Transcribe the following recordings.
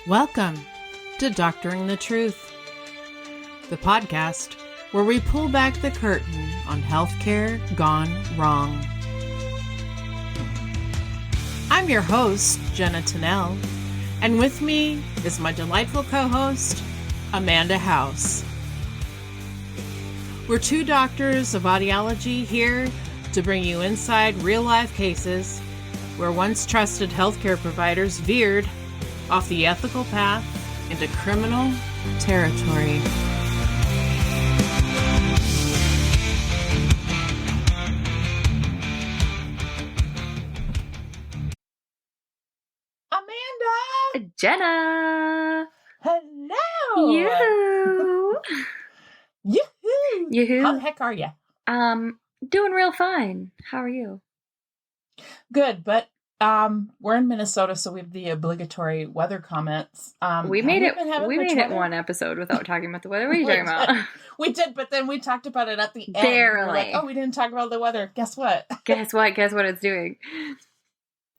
Welcome to Doctoring the Truth, the podcast where we pull back the curtain on healthcare gone wrong. I'm your host, Jenna Tennell, and with me is my delightful co-host, Amanda House. We're two doctors of audiology here to bring you inside real-life cases where once trusted healthcare providers veered off the ethical path into criminal territory. Amanda! Jenna! Hello! Yoo-hoo! Yoo-hoo! Yoo-hoo! How the heck are you? Doing real fine. How are you? Good, but we're in Minnesota, so we have the obligatory weather comments. We made it one episode without talking about the weather. What are you talking about? We did, but then we talked about it at the end. Barely. We're like, oh, we didn't talk about the weather. Guess what? Guess what it's doing?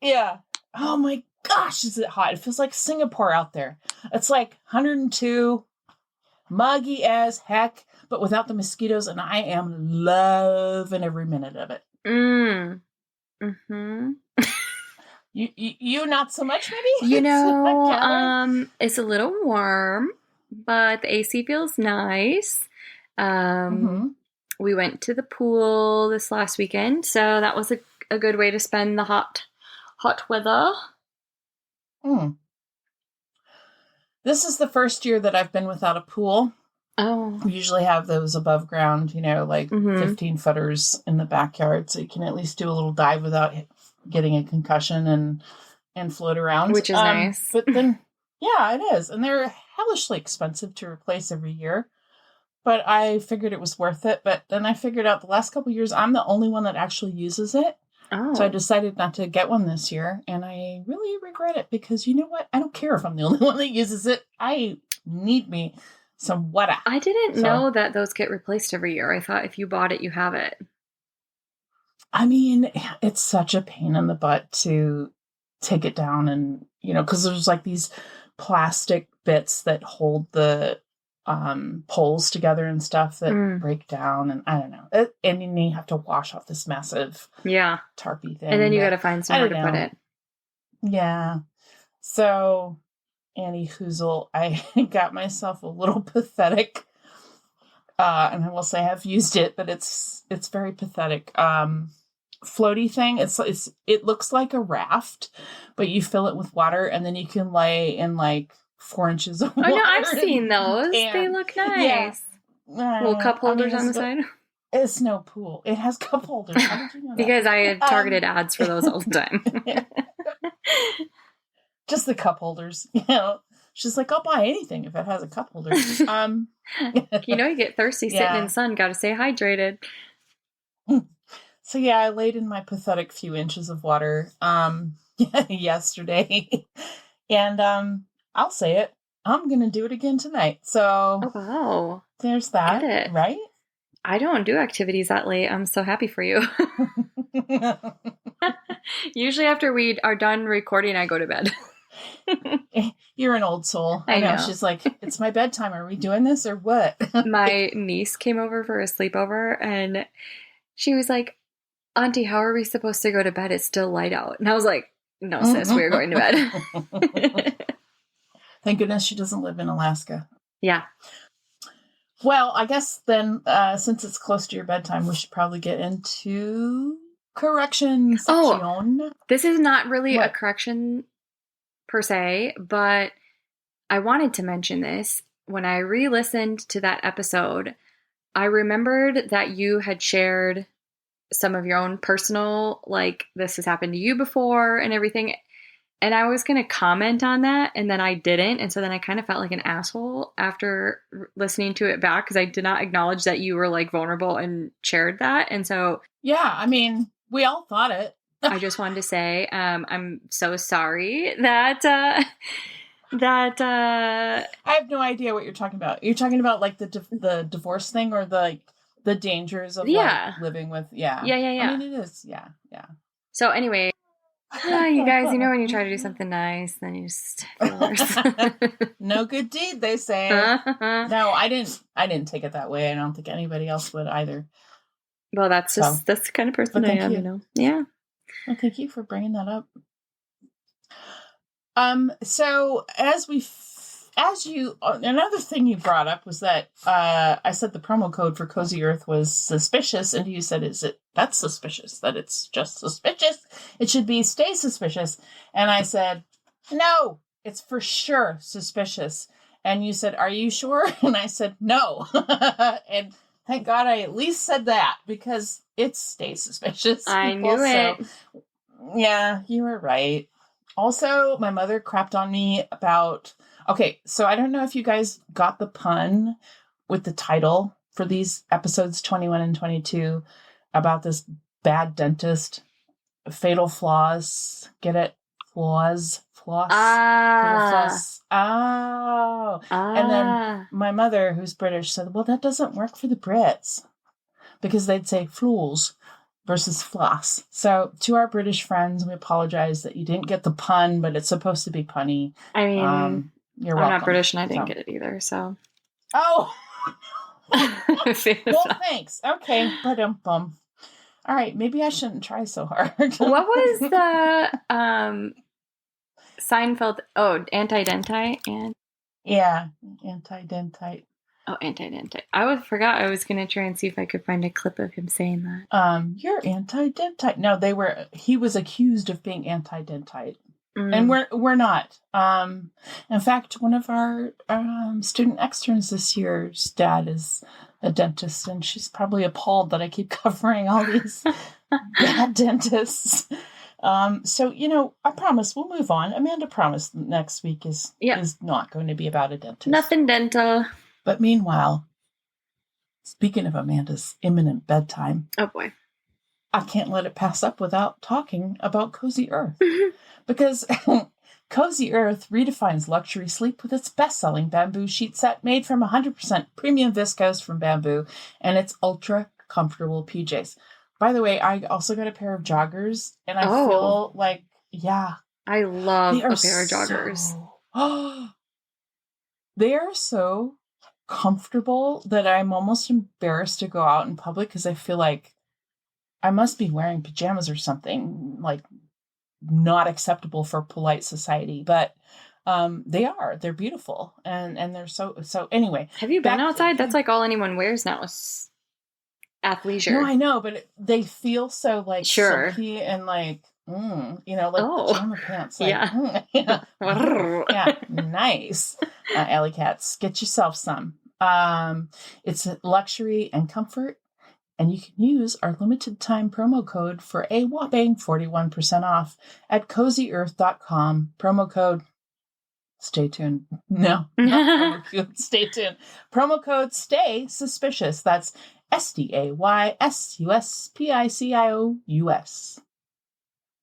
Yeah. Oh my gosh, is it hot? It feels like Singapore out there. It's like 102, muggy as heck, but without the mosquitoes, and I am loving every minute of it. Mm-hmm. You not so much, maybe? It's a little warm, but the AC feels nice. We went to the pool this last weekend, so that was a good way to spend the hot weather. This is the first year that I've been without a pool. Oh. We usually have those above ground, 15 footers in the backyard, so you can at least do a little dive without getting a concussion and float around. Which is nice. But then, yeah, it is. And they're hellishly expensive to replace every year. But I figured it was worth it. But then I figured out the last couple of years, I'm the only one that actually uses it. Oh. So I decided not to get one this year. And I really regret it because you know what? I don't care if I'm the only one that uses it. I need me some water. I didn't know that those get replaced every year. I thought if you bought it, you have it. I mean, it's such a pain in the butt to take it down and, because there's like these plastic bits that hold the poles together and stuff that break down. And I don't know. And then you have to wash off this massive tarpy thing. And then you got to find somewhere to put it. Yeah. So, Annie Hoozle, I got myself a little pathetic. And I will say I've used it, but it's very pathetic. Floaty thing. It looks like a raft, but you fill it with water and then you can lay in like 4 inches of water. Oh no, I've seen those. They look nice. Yeah. Little cup holders on the side. It's no pool. It has cup holders. How did you know that? Because I had targeted ads for those all the time. Just the cup holders, She's like, I'll buy anything if it has a cup holder. You get thirsty sitting in the sun. Got to stay hydrated. So yeah, I laid in my pathetic few inches of water yesterday. And I'll say it. I'm going to do it again tonight. So wow. There's that, right? I don't do activities that late. I'm so happy for you. Usually after we are done recording, I go to bed. You're an old soul. I know. She's like, it's my bedtime. Are we doing this or what? My niece came over for a sleepover and she was like, Auntie, how are we supposed to go to bed? It's still light out. And I was like, no, sis, we're going to bed. Thank goodness she doesn't live in Alaska. Yeah. Well, I guess then, since it's close to your bedtime, we should probably get into correction section. Oh, this is not really a correction per se, but I wanted to mention this. When I re-listened to that episode, I remembered that you had shared some of your own personal, like, this has happened to you before and everything. And I was going to comment on that, and then I didn't. And so then I kind of felt like an asshole after listening to it back because I did not acknowledge that you were, like, vulnerable and shared that. And so... Yeah, I mean, we all thought it. I just wanted to say I'm so sorry that... I have no idea what you're talking about. You're talking about, like, the divorce thing or the dangers of like, living with... Yeah. Yeah. I mean, it is. Yeah. So anyway... You guys, when you try to do something nice, then you just feel worse. No good deed, they say. No, I didn't take it that way. I don't think anybody else would either. Well, that's the kind of person I am, Yeah. Well, thank you for bringing that up. So another thing you brought up was that I said the promo code for Cozy Earth was suspicious, and you said, that's suspicious, that it's just suspicious? It should be stay suspicious. And I said, no, it's for sure suspicious. And you said, are you sure? And I said, no. And thank God I at least said that, because it's stay suspicious. I knew it. Yeah, you were right. Also, my mother crapped on me about... Okay, so I don't know if you guys got the pun with the title for these episodes 21 and 22 about this bad dentist, fatal flaws. Get it? Floss. Fatal floss. Oh. And then my mother, who's British, said, well, that doesn't work for the Brits, because they'd say flules versus floss. So to our British friends, we apologize that you didn't get the pun, but it's supposed to be punny. I mean... You're welcome. I'm not British and I didn't get it either, so. Oh! Well, thanks. Okay. All right. Maybe I shouldn't try so hard. What was the Seinfeld? Oh, anti-dentite? Yeah. Anti-dentite. Oh, anti-dentite. I forgot I was going to try and see if I could find a clip of him saying that. You're anti-dentite. No, he was accused of being anti-dentite. And we're not. In fact, one of our student externs this year's dad is a dentist, and she's probably appalled that I keep covering all these bad dentists. So, I promise we'll move on. Amanda promised next week is not going to be about a dentist. Nothing dental. But meanwhile, speaking of Amanda's imminent bedtime. Oh, boy. I can't let it pass up without talking about Cozy Earth. Because Cozy Earth redefines luxury sleep with its best-selling bamboo sheet set made from 100% premium viscose from bamboo and its ultra-comfortable PJs. By the way, I also got a pair of joggers, and I feel like, I love a pair of joggers. They are so comfortable that I'm almost embarrassed to go out in public, because I feel like I must be wearing pajamas or something, like, not acceptable for polite society, but they're beautiful, and they're so anyway. Have you been outside? That's like all anyone wears now is athleisure. No, I know, but they feel so like silky and like pajama pants. Like, yeah, nice. Alley Cats, get yourself some. It's luxury and comfort. And you can use our limited time promo code for a whopping 41% off at cozyearth.com. Promo code, stay tuned. No, not promo code, stay tuned. Promo code stay suspicious. That's STAYSUSPICIOUS.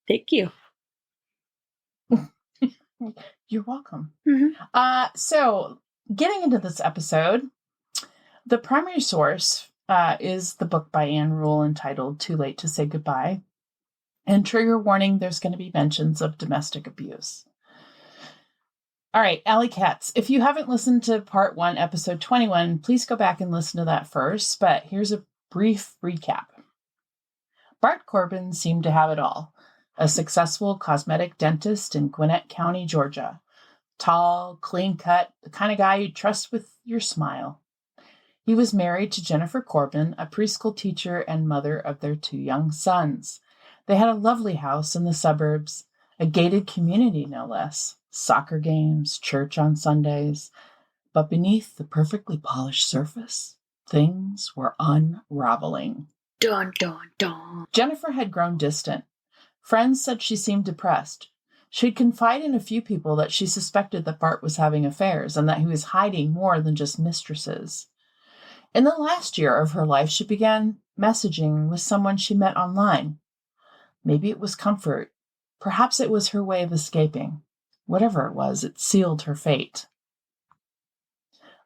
Thank you. You're welcome. Mm-hmm. So getting into this episode, the primary source is the book by Anne Rule entitled Too Late to Say Goodbye. And trigger warning, there's going to be mentions of domestic abuse. All right, Alley Cats, if you haven't listened to part 1, episode 21, please go back and listen to that first. But here's a brief recap. Bart Corbin seemed to have it all. A successful cosmetic dentist in Gwinnett County, Georgia. Tall, clean-cut, the kind of guy you'd trust with your smile. He was married to Jennifer Corbin, a preschool teacher and mother of their 2 young sons. They had a lovely house in the suburbs, a gated community no less, soccer games, church on Sundays. But beneath the perfectly polished surface, things were unraveling. Dun, dun, dun. Jennifer had grown distant. Friends said she seemed depressed. She'd confide in a few people that she suspected that Bart was having affairs and that he was hiding more than just mistresses. In the last year of her life, she began messaging with someone she met online. Maybe it was comfort. Perhaps it was her way of escaping. Whatever it was, it sealed her fate.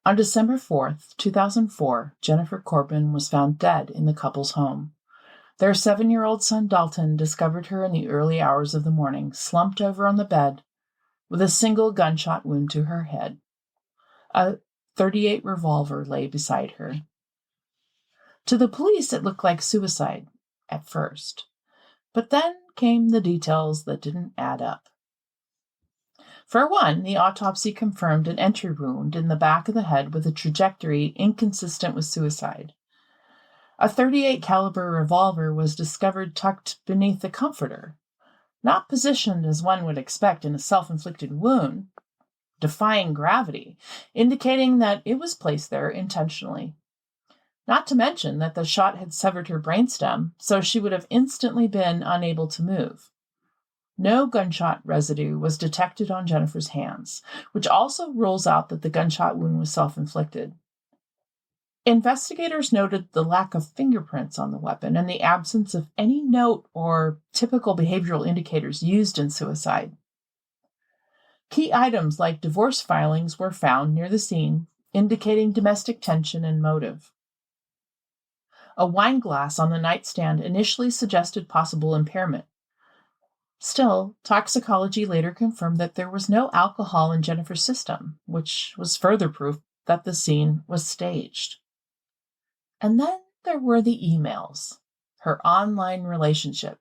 On December 4th, 2004, Jennifer Corbin was found dead in the couple's home. Their 7-year-old son, Dalton, discovered her in the early hours of the morning, slumped over on the bed with a single gunshot wound to her head. A .38 revolver lay beside her. To the police, it looked like suicide at first, but then came the details that didn't add up. For one, the autopsy confirmed an entry wound in the back of the head with a trajectory inconsistent with suicide. A .38 caliber revolver was discovered tucked beneath the comforter, not positioned as one would expect in a self-inflicted wound, defying gravity, indicating that it was placed there intentionally. Not to mention that the shot had severed her brainstem, so she would have instantly been unable to move. No gunshot residue was detected on Jennifer's hands, which also rules out that the gunshot wound was self-inflicted. Investigators noted the lack of fingerprints on the weapon and the absence of any note or typical behavioral indicators used in suicide. Key items like divorce filings were found near the scene, indicating domestic tension and motive. A wine glass on the nightstand initially suggested possible impairment. Still, toxicology later confirmed that there was no alcohol in Jennifer's system, which was further proof that the scene was staged. And then there were the emails, her online relationship,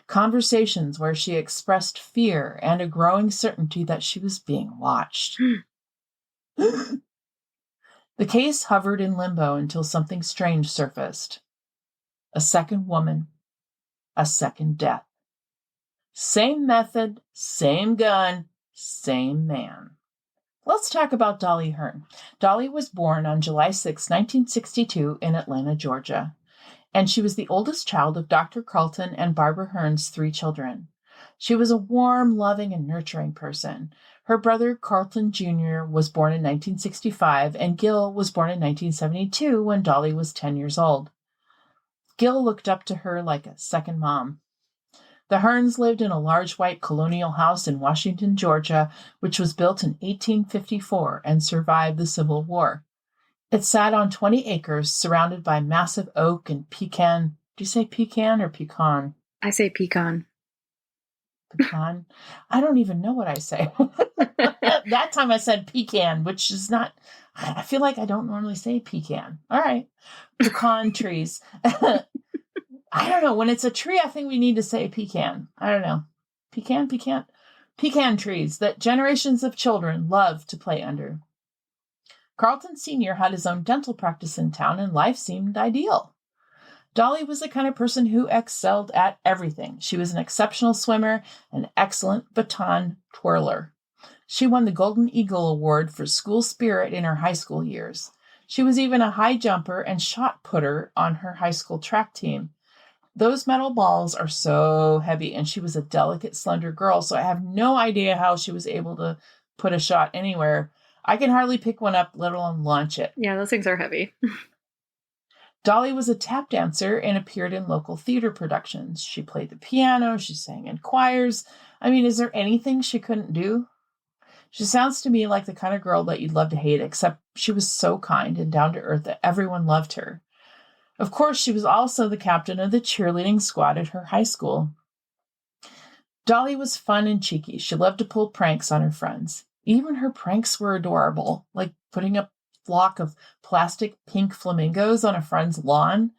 conversations where she expressed fear and a growing certainty that she was being watched. The case hovered in limbo until something strange surfaced. A second woman, a second death. Same method, same gun, same man. Let's talk about Dolly Hearn. Dolly was born on July 6, 1962 in Atlanta, Georgia, and she was the oldest child of Dr. Carlton and Barbara Hearn's 3 children. She was a warm, loving, and nurturing person. Her brother, Carlton Jr., was born in 1965, and Gil was born in 1972 when Dolly was 10 years old. Gil looked up to her like a second mom. The Hearns lived in a large white colonial house in Washington, Georgia, which was built in 1854 and survived the Civil War. It sat on 20 acres, surrounded by massive oak and pecan. Do you say pecan or pecan? I say pecan. Pecan? I don't even know what I say. That time I said pecan, which is not, I feel like I don't normally say pecan. All right. Pecan trees. I don't know. When it's a tree, I think we need to say pecan. I don't know. Pecan trees that generations of children love to play under. Carlton Sr. had his own dental practice in town, and life seemed ideal. Dolly was the kind of person who excelled at everything. She was an exceptional swimmer, an excellent baton twirler. She won the Golden Eagle Award for school spirit in her high school years. She was even a high jumper and shot putter on her high school track team. Those metal balls are so heavy, and she was a delicate, slender girl, so I have no idea how she was able to put a shot anywhere. I can hardly pick one up, let alone launch it. Yeah, those things are heavy. Dolly was a tap dancer and appeared in local theater productions. She played the piano, she sang in choirs. I mean, is there anything she couldn't do? She sounds to me like the kind of girl that you'd love to hate, except she was so kind and down to earth that everyone loved her. Of course, she was also the captain of the cheerleading squad at her high school. Dolly was fun and cheeky. She loved to pull pranks on her friends. Even her pranks were adorable, like putting a flock of plastic pink flamingos on a friend's lawn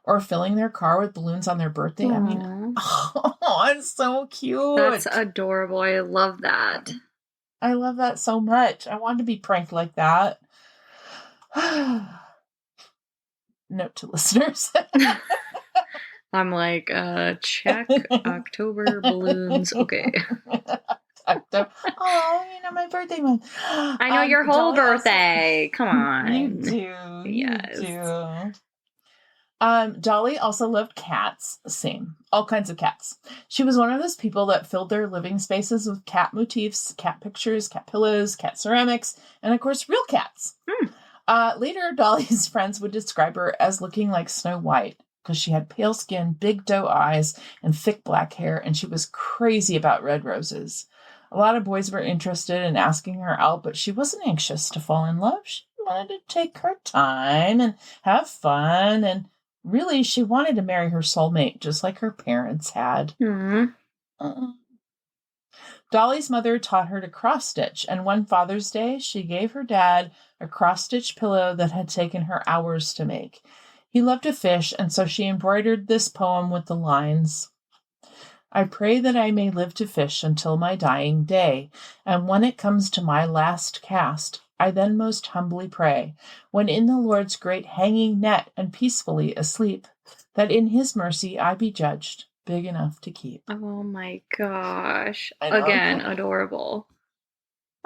or filling their car with balloons on their birthday. Aww. I mean, oh, it's so cute. That's adorable. I love that. I love that so much. I want to be pranked like that. Note to listeners. I'm like, check October balloons. Okay. October. Oh, my birthday month. I know your whole birthday. Come on. You do. Yes. You do. Dolly also loved cats. Same. All kinds of cats. She was one of those people that filled their living spaces with cat motifs, cat pictures, cat pillows, cat ceramics, and of course, real cats. Later, Dolly's friends would describe her as looking like Snow White because she had pale skin, big doe eyes, and thick black hair, and she was crazy about red roses. A lot of boys were interested in asking her out, but she wasn't anxious to fall in love. She wanted to take her time and have fun, and Really, she wanted to marry her soulmate, just like her parents had. Mm. Dolly's mother taught her to cross-stitch, and one Father's Day, she gave her dad a cross-stitch pillow that had taken her hours to make. He loved to fish, and so she embroidered this poem with the lines, I pray that I may live to fish until my dying day, and when it comes to my last cast, I then most humbly pray, when in the Lord's great hanging net and peacefully asleep, that in his mercy I be judged big enough to keep. Oh my gosh. Again, adorable.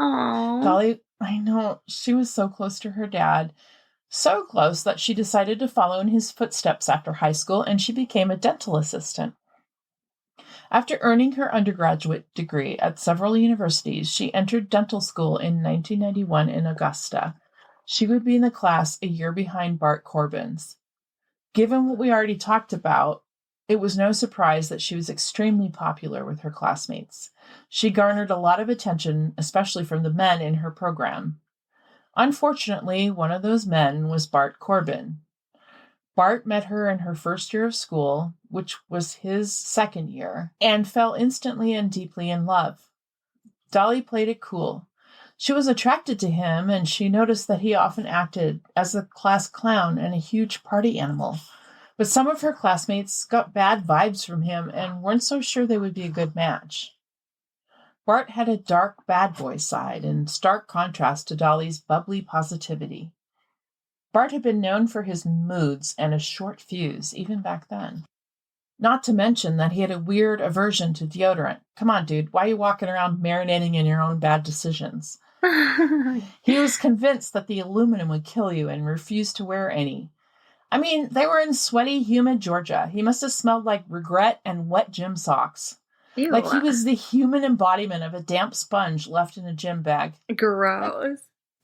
Aww. Dolly, I know, she was so close to her dad. So close that she decided to follow in his footsteps after high school, and she became a dental assistant. After earning her undergraduate degree at several universities, she entered dental school in 1991 in Augusta. She would be in the class a year behind Bart Corbin's. Given what we already talked about, it was no surprise that she was extremely popular with her classmates. She garnered a lot of attention, especially from the men in her program. Unfortunately, one of those men was Bart Corbin. Bart met her in her first year of school, which was his second year, and fell instantly and deeply in love. Dolly played it cool. She was attracted to him, and she noticed that he often acted as a class clown and a huge party animal. But some of her classmates got bad vibes from him and weren't so sure they would be a good match. Bart had a dark bad boy side, in stark contrast to Dolly's bubbly positivity. Bart had been known for his moods and a short fuse, even back then. Not to mention that he had a weird aversion to deodorant. Come on, dude, why are you walking around marinating in your own bad decisions? He was convinced that the aluminum would kill you and refused to wear any. I mean, they were in sweaty, humid Georgia. He must have smelled like regret and wet gym socks. Ew. Like he was the human embodiment of a damp sponge left in a gym bag. Gross.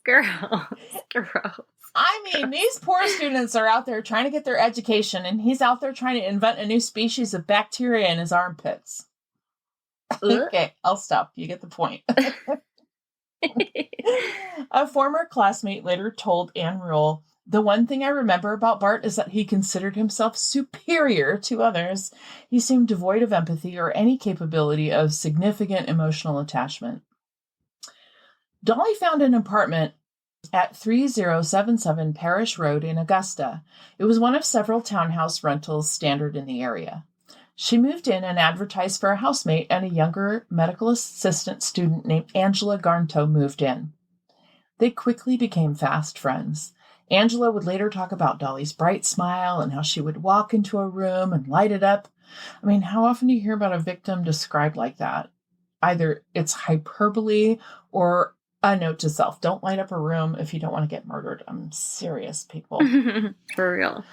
Gross. I mean, these poor students are out there trying to get their education, and he's out there trying to invent a new species of bacteria in his armpits. Okay, I'll stop. You get the point. A former classmate later told Anne Rule, the one thing I remember about Bart is that he considered himself superior to others. He seemed devoid of empathy or any capability of significant emotional attachment. Dolly found an apartment at 3077 Parish Road in Augusta. It was one of several townhouse rentals standard in the area. She moved in and advertised for a housemate, and a younger medical assistant student named Angela Garnto moved in. They quickly became fast friends. Angela would later talk about Dolly's bright smile and how she would walk into a room and light it up. I mean, how often do you hear about a victim described like that? Either it's hyperbole or a note to self. Don't light up a room if you don't want to get murdered. I'm serious, people. For real.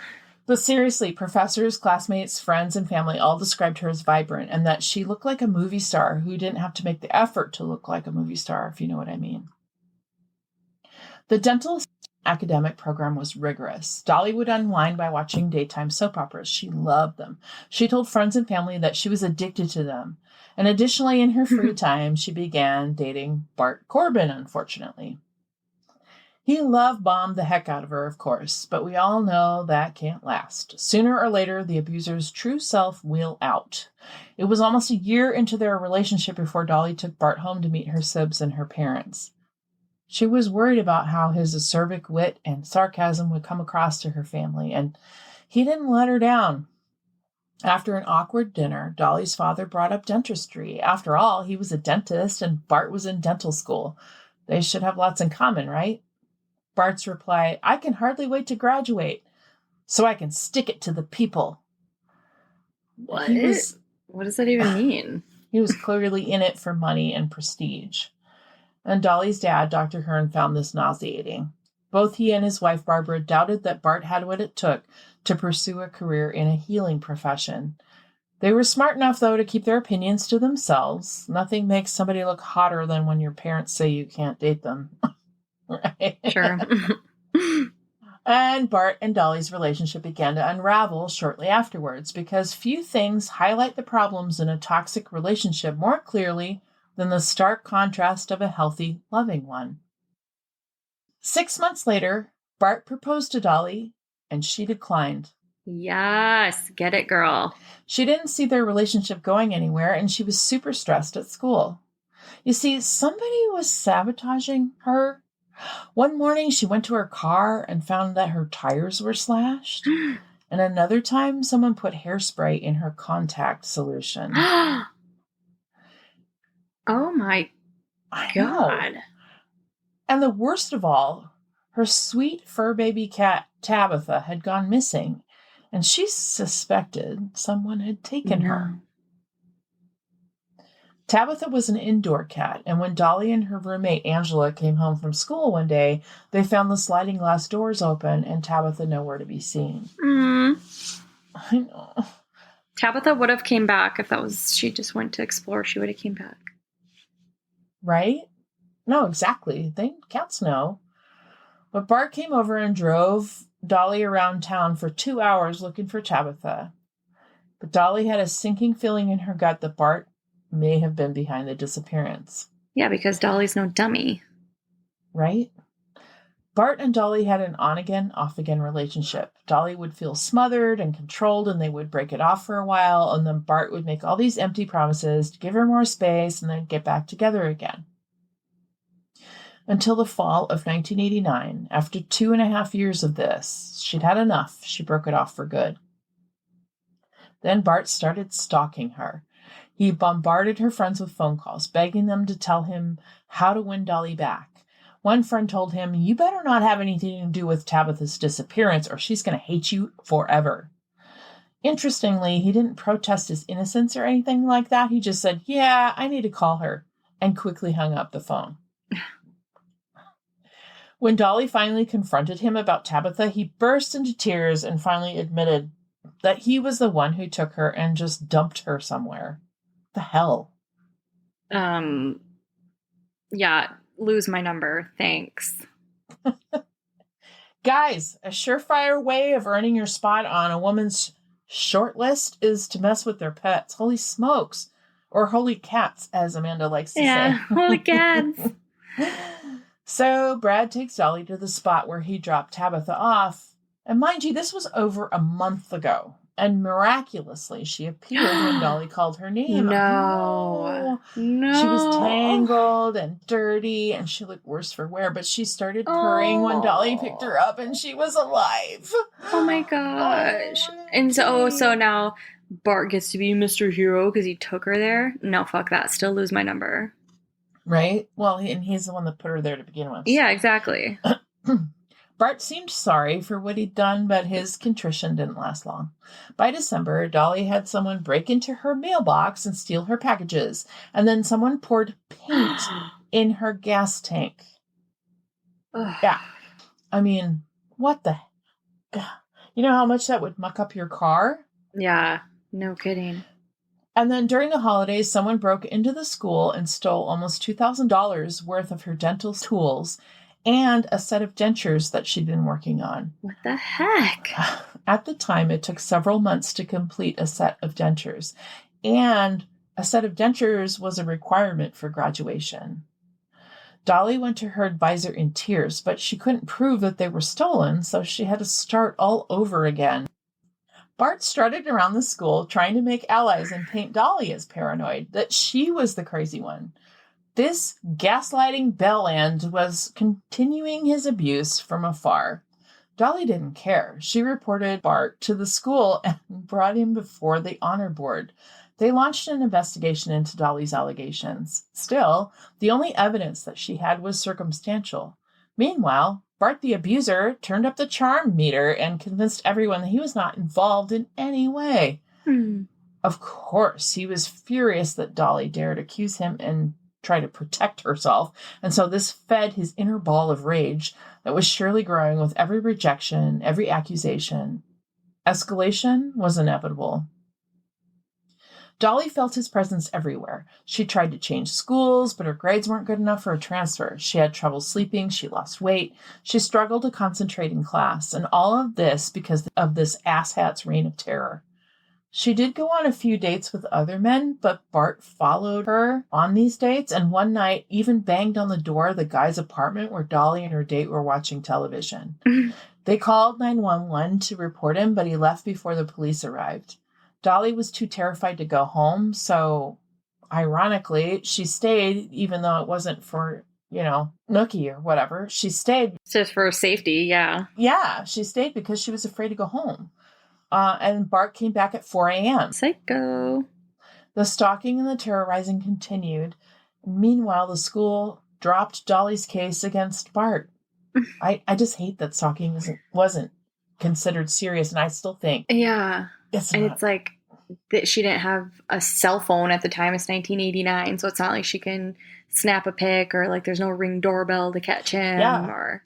But seriously, professors, classmates, friends, and family all described her as vibrant and that she looked like a movie star who didn't have to make the effort to look like a movie star, if you know what I mean. The dental academic program was rigorous. Dolly would unwind by watching daytime soap operas. She loved them. She told friends and family that she was addicted to them. And additionally, in her free time, she began dating Bart Corbin, unfortunately. He love-bombed the heck out of her, of course, but we all know that can't last. Sooner or later, the abuser's true self will out. It was almost a year into their relationship before Dolly took Bart home to meet her sibs and her parents. She was worried about how his acerbic wit and sarcasm would come across to her family, and he didn't let her down. After an awkward dinner, Dolly's father brought up dentistry. After all, he was a dentist and Bart was in dental school. They should have lots in common, right? Bart's reply, I can hardly wait to graduate, so I can stick it to the people. What? What does that even mean? He was clearly in it for money and prestige. And Dolly's dad, Dr. Hearn, found this nauseating. Both he and his wife, Barbara, doubted that Bart had what it took to pursue a career in a healing profession. They were smart enough, though, to keep their opinions to themselves. Nothing makes somebody look hotter than when your parents say you can't date them. Right? Sure. And Bart and Dolly's relationship began to unravel shortly afterwards, because few things highlight the problems in a toxic relationship more clearly than the stark contrast of a healthy, loving one. 6 months later, Bart proposed to Dolly, and she declined. Yes. Get it, girl. She didn't see their relationship going anywhere, and she was super stressed at school. You see, somebody was sabotaging her. One morning, she went to her car and found that her tires were slashed. And another time, someone put hairspray in her contact solution. Oh my I God. know. And the worst of all, her sweet fur baby cat, Tabitha, had gone missing, and she suspected someone had taken her. Tabitha was an indoor cat, and when Dolly and her roommate Angela came home from school one day, they found the sliding glass doors open and Tabitha nowhere to be seen. I know. Tabitha would have came back if that was, she just went to explore, she would have came back. Right? No, exactly. Cats know. But Bart came over and drove Dolly around town for 2 hours looking for Tabitha. But Dolly had a sinking feeling in her gut that Bart may have been behind the disappearance. Yeah, because Dolly's no dummy. Right? Bart and Dolly had an on-again, off-again relationship. Dolly would feel smothered and controlled, and they would break it off for a while, and then Bart would make all these empty promises to give her more space and then get back together again. Until the fall of 1989, after 2.5 years of this, she'd had enough. She broke it off for good. Then Bart started stalking her. He bombarded her friends with phone calls, begging them to tell him how to win Dolly back. One friend told him, "You better not have anything to do with Tabitha's disappearance or she's going to hate you forever." Interestingly, he didn't protest his innocence or anything like that. He just said, "Yeah, I need to call her," and quickly hung up the phone. When Dolly finally confronted him about Tabitha, he burst into tears and finally admitted that he was the one who took her and just dumped her somewhere. The hell? Yeah, lose my number. Thanks. Guys, a surefire way of earning your spot on a woman's short list is to mess with their pets. Holy smokes. Or holy cats, as Amanda likes to say. Yeah, holy cats. So Brad takes Dolly to the spot where he dropped Tabitha off. And mind you, this was over a month ago. And miraculously, she appeared when Dolly called her name. No. She was tangled and dirty, and she looked worse for wear. But she started purring when Dolly picked her up, and she was alive. Oh my gosh. And so now Bart gets to be Mr. Hero because he took her there? No, fuck that. Still lose my number. Right? Well, and he's the one that put her there to begin with. Yeah, exactly. Bart seemed sorry for what he'd done, but his contrition didn't last long. By December, Dolly had someone break into her mailbox and steal her packages, and then someone poured paint in her gas tank. Ugh. Yeah. I mean, what the heck? You know how much that would muck up your car? Yeah, no kidding. And then during the holidays, someone broke into the school and stole almost $2,000 worth of her dental tools and a set of dentures that she'd been working on. What the heck? At the time, it took several months to complete a set of dentures. And a set of dentures was a requirement for graduation. Dolly went to her advisor in tears, but she couldn't prove that they were stolen, so she had to start all over again. Bart strutted around the school trying to make allies and paint Dolly as paranoid, that she was the crazy one. This gaslighting bellend was continuing his abuse from afar. Dolly didn't care. She reported Bart to the school and brought him before the honor board. They launched an investigation into Dolly's allegations. Still, the only evidence that she had was circumstantial. Meanwhile, Bart the abuser turned up the charm meter and convinced everyone that he was not involved in any way. Of course, he was furious that Dolly dared accuse him and try to protect herself, and so this fed his inner ball of rage that was surely growing with every rejection, every accusation. Escalation was inevitable. Dolly felt his presence everywhere. She tried to change schools, but her grades weren't good enough for a transfer. She had trouble sleeping. She lost weight. She struggled to concentrate in class. And all of this because of this asshat's reign of terror. She did go on a few dates with other men, but Bart followed her on these dates and one night even banged on the door of the guy's apartment where Dolly and her date were watching television. They called 911 to report him, but he left before the police arrived. Dolly was too terrified to go home, so ironically, she stayed even though it wasn't for, nookie or whatever. She stayed. Just for safety, yeah. Yeah, she stayed because she was afraid to go home. And Bart came back at 4 a.m. Psycho. The stalking and the terrorizing continued. Meanwhile, the school dropped Dolly's case against Bart. I just hate that stalking wasn't considered serious, and I still think. Yeah. It's like that she didn't have a cell phone at the time. It's 1989, so it's not like she can snap a pic or like there's no Ring doorbell to catch him. Yeah.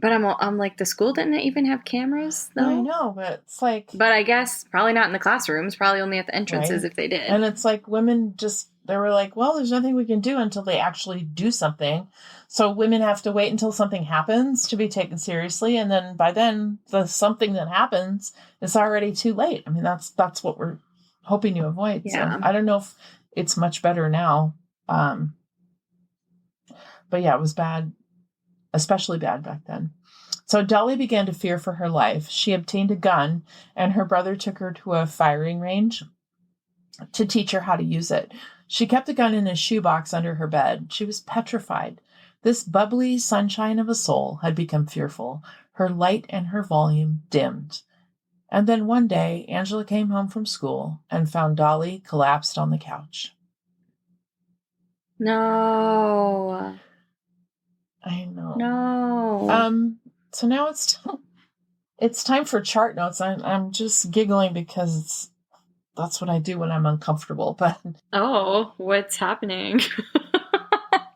But I'm like, the school didn't even have cameras, though? I know, but it's like... But I guess probably not in the classrooms, probably only at the entrances if they did. And it's like women they were like, well, there's nothing we can do until they actually do something. So women have to wait until something happens to be taken seriously. And then by then, the something that happens is already too late. I mean, that's what we're hoping to avoid. Yeah. So I don't know if it's much better now. But yeah, it was bad. Especially bad back then. So Dolly began to fear for her life. She obtained a gun, and her brother took her to a firing range to teach her how to use it. She kept the gun in a shoebox under her bed. She was petrified. This bubbly sunshine of a soul had become fearful. Her light and her volume dimmed. And then one day, Angela came home from school and found Dolly collapsed on the couch. No. I know. No. So now it's time for chart notes. I'm just giggling because that's what I do when I'm uncomfortable. But what's happening?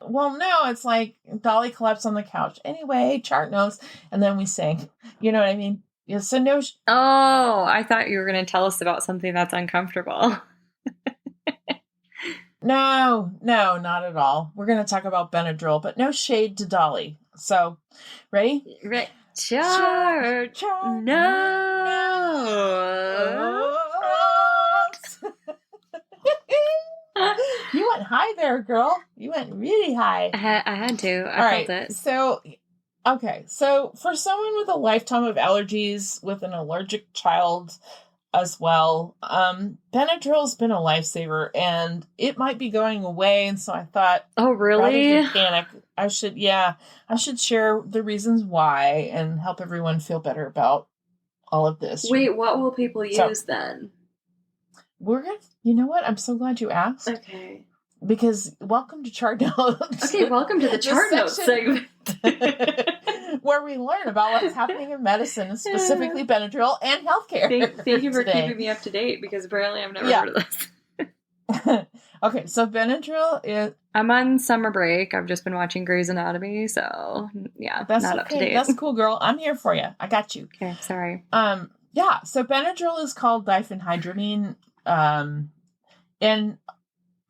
Well, no, it's like Dolly collapsed on the couch. Anyway, chart notes, and then we sing. You know what I mean? Yeah. So no. I thought you were going to tell us about something that's uncomfortable. No, not at all. We're going to talk about Benadryl, but no shade to Dolly. So, ready? Chart. No. You went high there, girl. You went really high. I had to. I felt it. So, okay. So, for someone with a lifetime of allergies, with an allergic child as well, Benadryl's been a lifesaver, and it might be going away. And so I thought, oh really? Rather than panic, I should share the reasons why and help everyone feel better about all of this. Wait, what will people use then? You know what? I'm so glad you asked. Okay. Because welcome to Chart Notes. Okay, welcome to the Chart Notes segment. Where we learn about what's happening in medicine, and specifically Benadryl and healthcare. Thank you for keeping me up to date, because apparently I've never heard of this. Okay, so Benadryl is... I'm on summer break. I've just been watching Grey's Anatomy, so yeah, that's not okay. Up to date. That's cool, girl. I'm here for you. I got you. Okay, sorry. Yeah, so Benadryl is called diphenhydramine, and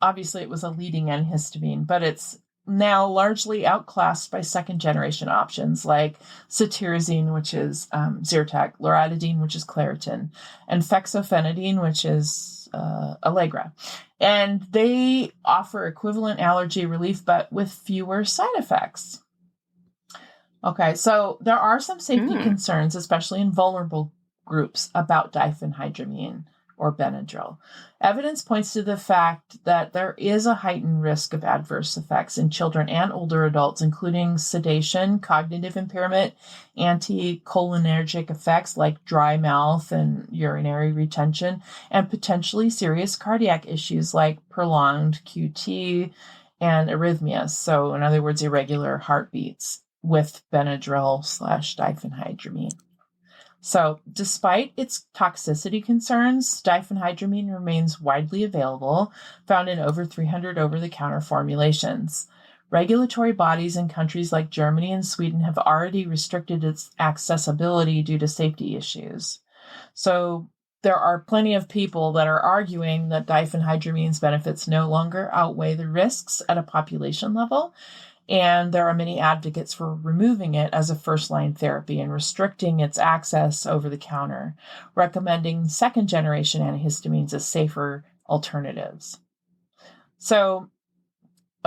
obviously it was a leading antihistamine, but it's now largely outclassed by second-generation options like cetirizine, which is Zyrtec, loratadine, which is Claritin, and fexofenadine, which is Allegra. And they offer equivalent allergy relief, but with fewer side effects. Okay, so there are some safety concerns, especially in vulnerable groups, about diphenhydramine or Benadryl. Evidence points to the fact that there is a heightened risk of adverse effects in children and older adults, including sedation, cognitive impairment, anticholinergic effects like dry mouth and urinary retention, and potentially serious cardiac issues like prolonged QT and arrhythmias. So, in other words, irregular heartbeats with Benadryl/diphenhydramine. So, despite its toxicity concerns, diphenhydramine remains widely available, found in over 300 over-the-counter formulations. Regulatory bodies in countries like Germany and Sweden have already restricted its accessibility due to safety issues. So, there are plenty of people that are arguing that diphenhydramine's benefits no longer outweigh the risks at a population level, And there are many advocates for removing it as a first-line therapy and restricting its access over the counter, recommending second-generation antihistamines as safer alternatives. So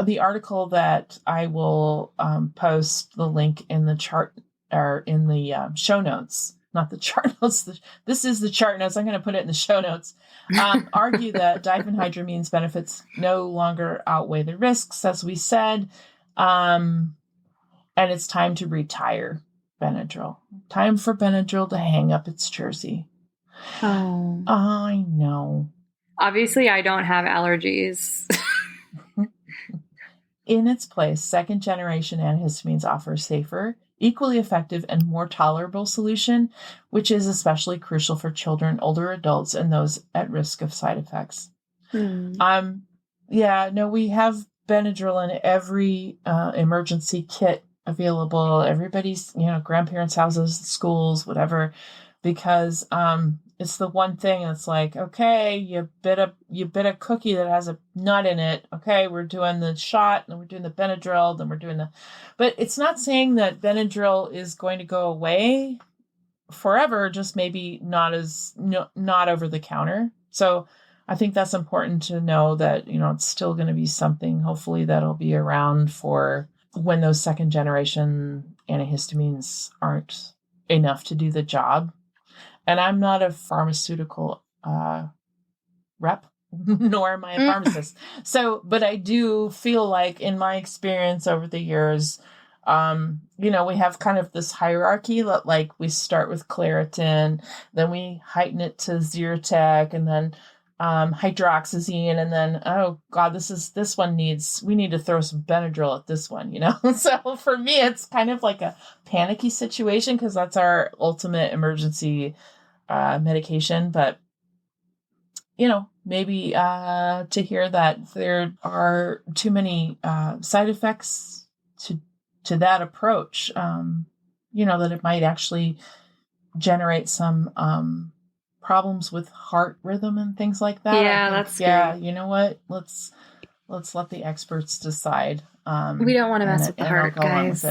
the article that I will post the link in the chart or in the show notes, not the chart notes. This is the chart notes. I'm going to put it in the show notes. Argue that diphenhydramines benefits no longer outweigh the risks, as we said. And it's time to retire Benadryl. Time for Benadryl to hang up its jersey. Oh. I know. Obviously, I don't have allergies. In its place, second-generation antihistamines offer a safer, equally effective, and more tolerable solution, which is especially crucial for children, older adults, and those at risk of side effects. We have Benadryl in every emergency kit available. Everybody's, grandparents' houses, schools, whatever, because it's the one thing that's like, okay, you bit a cookie that has a nut in it. Okay, we're doing the shot, and we're doing the Benadryl, then we're doing but it's not saying that Benadryl is going to go away forever, just maybe not over the counter. So I think that's important to know that, it's still going to be something, hopefully, that'll be around for when those second generation antihistamines aren't enough to do the job. And I'm not a pharmaceutical rep, nor am I a pharmacist. So, but I do feel like in my experience over the years, we have kind of this hierarchy that, like, we start with Claritin, then we heighten it to Zyrtec, and then hydroxyzine, and then, oh God, we need to throw some Benadryl at this one, So for me, it's kind of like a panicky situation because that's our ultimate emergency medication. But, maybe to hear that there are too many side effects to that approach, that it might actually generate some problems with heart rhythm and things like that. Yeah, that's scary. You know what? Let's let the experts decide. We don't want to mess with the heart, guys.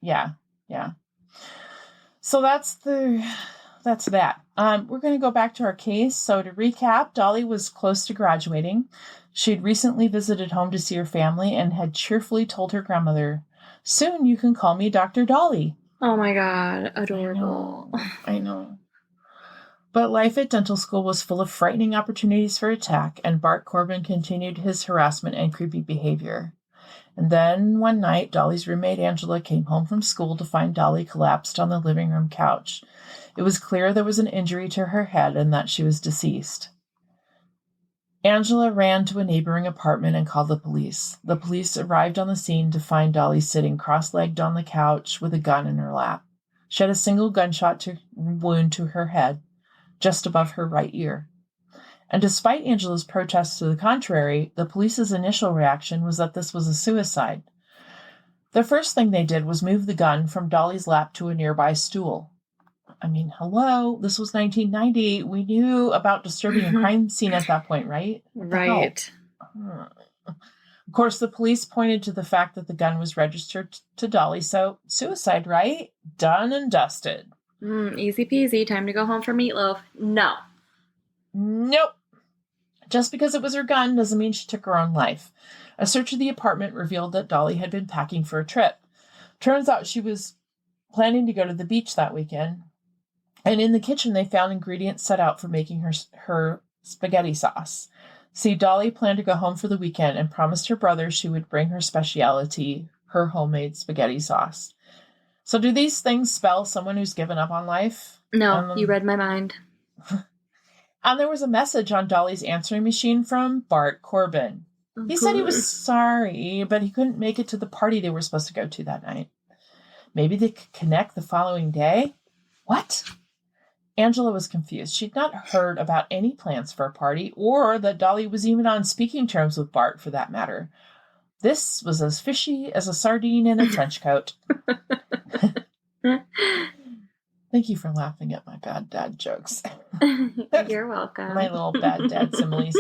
Yeah. So that's that. We're going to go back to our case. So to recap, Dolly was close to graduating. She'd recently visited home to see her family and had cheerfully told her grandmother, "Soon you can call me Dr. Dolly." Oh my God, adorable. I know. But life at dental school was full of frightening opportunities for attack, and Bart Corbin continued his harassment and creepy behavior. And then one night, Dolly's roommate Angela came home from school to find Dolly collapsed on the living room couch. It was clear there was an injury to her head and that she was deceased. Angela ran to a neighboring apartment and called the police. The police arrived on the scene to find Dolly sitting cross-legged on the couch with a gun in her lap. She had a single gunshot wound to her head, just above her right ear. And despite Angela's protests to the contrary, the police's initial reaction was that this was a suicide. The first thing they did was move the gun from Dolly's lap to a nearby stool. I mean, hello, this was 1990. We knew about disturbing a crime scene at that point, right? Right. Of course, the police pointed to the fact that the gun was registered to Dolly, so suicide, right? Done and dusted. Easy peasy. Time to go home for meatloaf. No. Nope. Just because it was her gun doesn't mean she took her own life. A search of the apartment revealed that Dolly had been packing for a trip. Turns out she was planning to go to the beach that weekend. And in the kitchen, they found ingredients set out for making her spaghetti sauce. See, Dolly planned to go home for the weekend and promised her brother she would bring her specialty, her homemade spaghetti sauce. So do these things spell someone who's given up on life? No, you read my mind. And there was a message on Dolly's answering machine from Bart Corbin. He said he was sorry, but he couldn't make it to the party they were supposed to go to that night. Maybe they could connect the following day? What? Angela was confused. She'd not heard about any plans for a party, or that Dolly was even on speaking terms with Bart, for that matter. This was as fishy as a sardine in a trench coat. Thank you for laughing at my bad dad jokes. You're welcome. My little bad dad similes.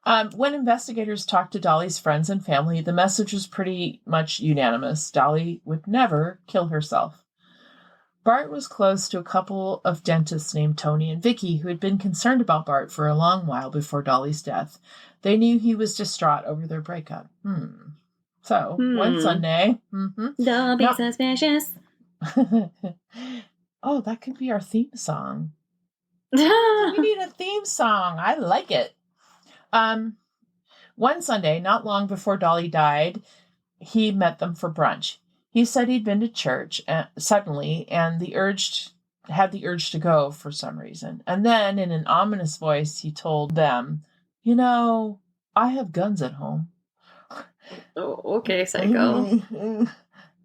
When investigators talked to Dolly's friends and family, the message was pretty much unanimous. Dolly would never kill herself. Bart was close to a couple of dentists named Tony and Vicky who had been concerned about Bart for a long while before Dolly's death. They knew he was distraught over their breakup. So, one Sunday... Don't be suspicious. Oh, that could be our theme song. We need a theme song. I like it. One Sunday, not long before Dolly died, he met them for brunch. He said he'd been to church suddenly and had the urge to go for some reason. And then, in an ominous voice, he told them, I have guns at home. Oh, okay, psycho.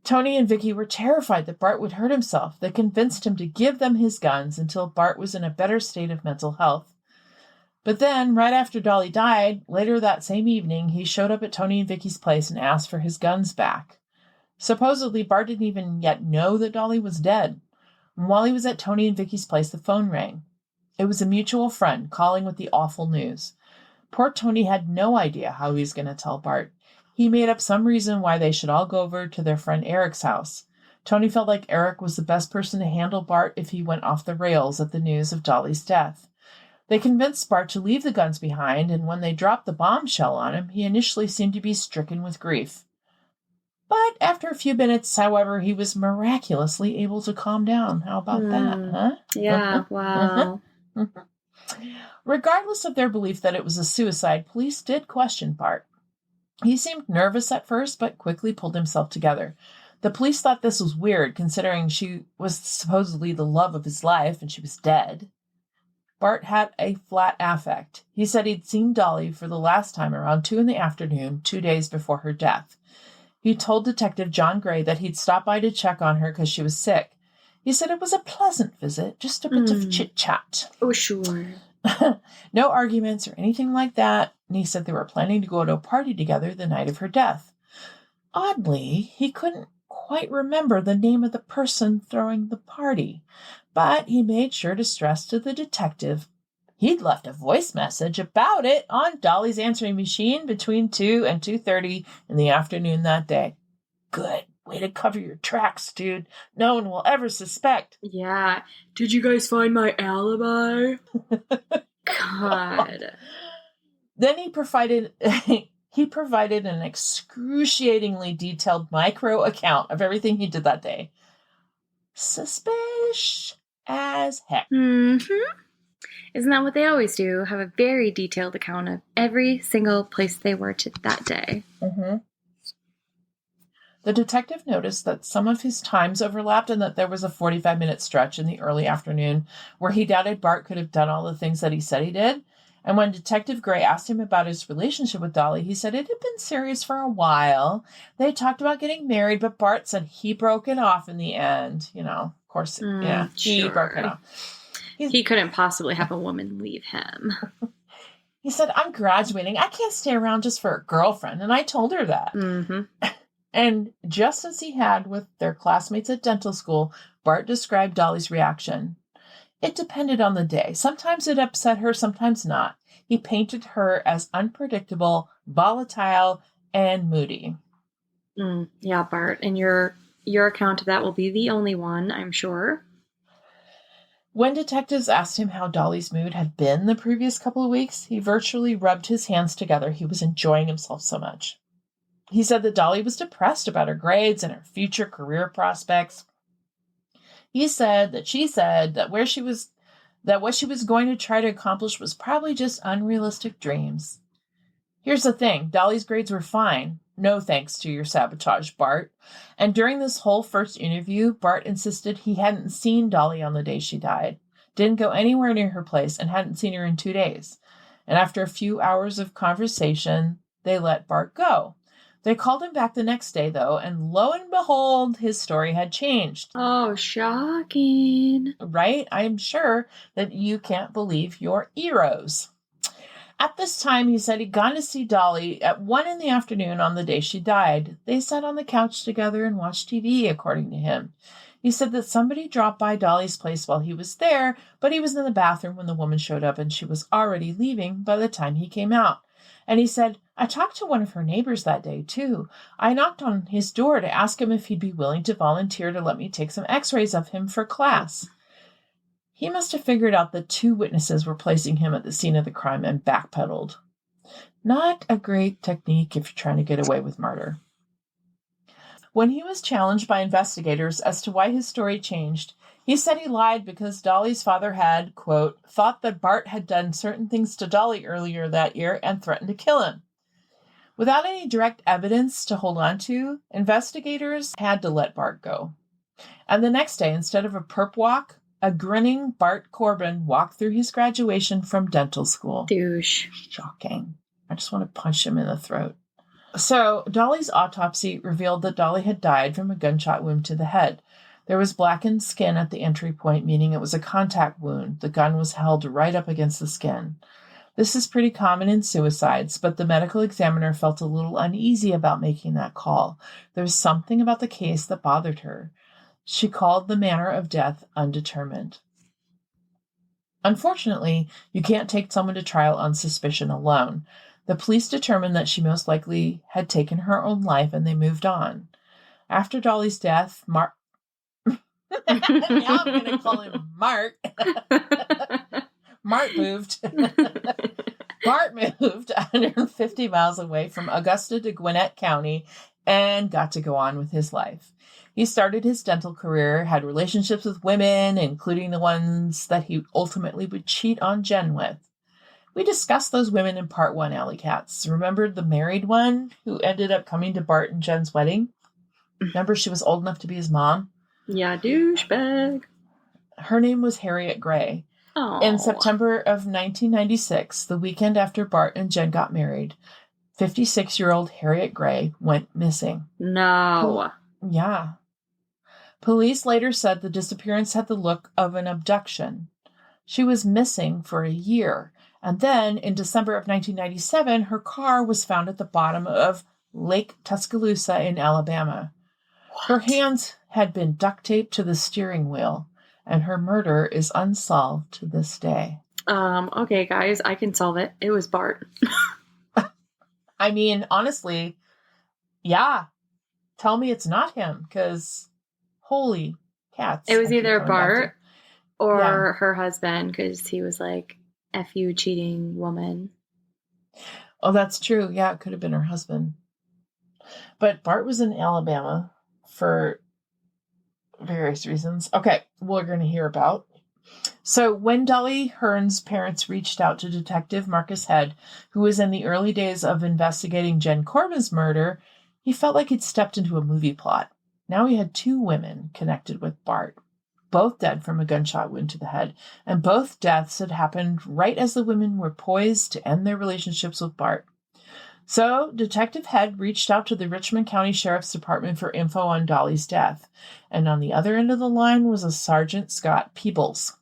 Tony and Vicky were terrified that Bart would hurt himself. They convinced him to give them his guns until Bart was in a better state of mental health. But then, right after Dolly died, later that same evening, he showed up at Tony and Vicky's place and asked for his guns back. Supposedly, Bart didn't even yet know that Dolly was dead. And while he was at Tony and Vicky's place, the phone rang. It was a mutual friend calling with the awful news. Poor Tony had no idea how he was going to tell Bart. He made up some reason why they should all go over to their friend Eric's house. Tony felt like Eric was the best person to handle Bart if he went off the rails at the news of Dolly's death. They convinced Bart to leave the guns behind, and when they dropped the bombshell on him, he initially seemed to be stricken with grief. But after a few minutes, however, he was miraculously able to calm down. How about that, huh? Yeah, wow. Regardless of their belief that it was a suicide, police did question Bart. He seemed nervous at first, but quickly pulled himself together. The police thought this was weird, considering she was supposedly the love of his life and she was dead. Bart had a flat affect. He said he'd seen Dolly for the last time around 2 p.m, 2 days before her death. He told Detective John Gray that he'd stop by to check on her because she was sick. He said it was a pleasant visit, just a bit of chit-chat. Oh, sure. No arguments or anything like that, and he said they were planning to go to a party together the night of her death. Oddly, he couldn't quite remember the name of the person throwing the party, but he made sure to stress to the detective he'd left a voice message about it on Dolly's answering machine between 2 and 2:30 in the afternoon that day. Good. Way to cover your tracks, dude. No one will ever suspect. Yeah. Did you guys find my alibi? God. Then he provided an excruciatingly detailed micro account of everything he did that day. Suspicious as heck. Isn't that what they always do? Have a very detailed account of every single place they were that day. The detective noticed that some of his times overlapped and that there was a 45-minute stretch in the early afternoon where he doubted Bart could have done all the things that he said he did. And when Detective Gray asked him about his relationship with Dolly, he said it had been serious for a while. They talked about getting married, but Bart said he broke it off in the end. Of course, he broke it off. He couldn't possibly have a woman leave him. He said, I'm graduating. I can't stay around just for a girlfriend. And I told her that. And just as he had with their classmates at dental school, Bart described Dolly's reaction. It depended on the day. Sometimes it upset her, sometimes not. He painted her as unpredictable, volatile, and moody. Yeah, Bart. And your account of that will be the only one, I'm sure. When detectives asked him how Dolly's mood had been the previous couple of weeks, he virtually rubbed his hands together. He was enjoying himself so much. He said that Dolly was depressed about her grades and her future career prospects. He said that she said that what she was going to try to accomplish was probably just unrealistic dreams. Here's the thing, Dolly's grades were fine. No thanks to your sabotage, Bart. And during this whole first interview, Bart insisted he hadn't seen Dolly on the day she died, didn't go anywhere near her place, and hadn't seen her in 2 days. And after a few hours of conversation, they let Bart go. They called him back the next day, though, and lo and behold, his story had changed. Oh, shocking. Right? I'm sure that you can't believe your heroes. At this time, he said he'd gone to see Dolly at 1 p.m. on the day she died. They sat on the couch together and watched TV, according to him. He said that somebody dropped by Dolly's place while he was there, but he was in the bathroom when the woman showed up and she was already leaving by the time he came out. And he said, I talked to one of her neighbors that day, too. I knocked on his door to ask him if he'd be willing to volunteer to let me take some x-rays of him for class. He must have figured out that 2 witnesses were placing him at the scene of the crime and backpedaled. Not a great technique if you're trying to get away with murder. When he was challenged by investigators as to why his story changed, he said he lied because Dolly's father had, quote, thought that Bart had done certain things to Dolly earlier that year and threatened to kill him. Without any direct evidence to hold on to, investigators had to let Bart go. And the next day, instead of a perp walk, a grinning Bart Corbin walked through his graduation from dental school. Douche. Shocking. I just want to punch him in the throat. So, Dolly's autopsy revealed that Dolly had died from a gunshot wound to the head. There was blackened skin at the entry point, meaning it was a contact wound. The gun was held right up against the skin. This is pretty common in suicides, but the medical examiner felt a little uneasy about making that call. There was something about the case that bothered her. She called the manner of death undetermined. Unfortunately, you can't take someone to trial on suspicion alone. The police determined that she most likely had taken her own life, and they moved on. After Dolly's death, now I'm going to call him Mark. Bart moved 150 miles away from Augusta to Gwinnett County and got to go on with his life. He started his dental career, had relationships with women, including the ones that he ultimately would cheat on Jen with. We discussed those women in part 1, Alley Cats. Remember the married one who ended up coming to Bart and Jen's wedding? Remember she was old enough to be his mom? Yeah, douchebag. Her name was Harriet Gray. Aww. In September of 1996, the weekend after Bart and Jen got married, 56-year-old Harriet Gray went missing. No. Yeah. Police later said the disappearance had the look of an abduction. She was missing for a year. And then, in December of 1997, her car was found at the bottom of Lake Tuscaloosa in Alabama. What? Her hands had been duct taped to the steering wheel, and her murder is unsolved to this day. Okay, guys, I can solve it. It was Bart. I mean, honestly, yeah. Tell me it's not him, because holy cats. It was either Bart or her husband, because he was like, F you, cheating woman. Oh, that's true. Yeah, it could have been her husband. But Bart was in Alabama for various reasons. Okay, we're going to hear about. So when Dolly Hearn's parents reached out to Detective Marcus Head, who was in the early days of investigating Jen Corbin's murder, he felt like he'd stepped into a movie plot. Now he had 2 women connected with Bart, both dead from a gunshot wound to the head, and both deaths had happened right as the women were poised to end their relationships with Bart. So Detective Head reached out to the Richmond County Sheriff's Department for info on Dolly's death, and on the other end of the line was a Sergeant Scott Peebles.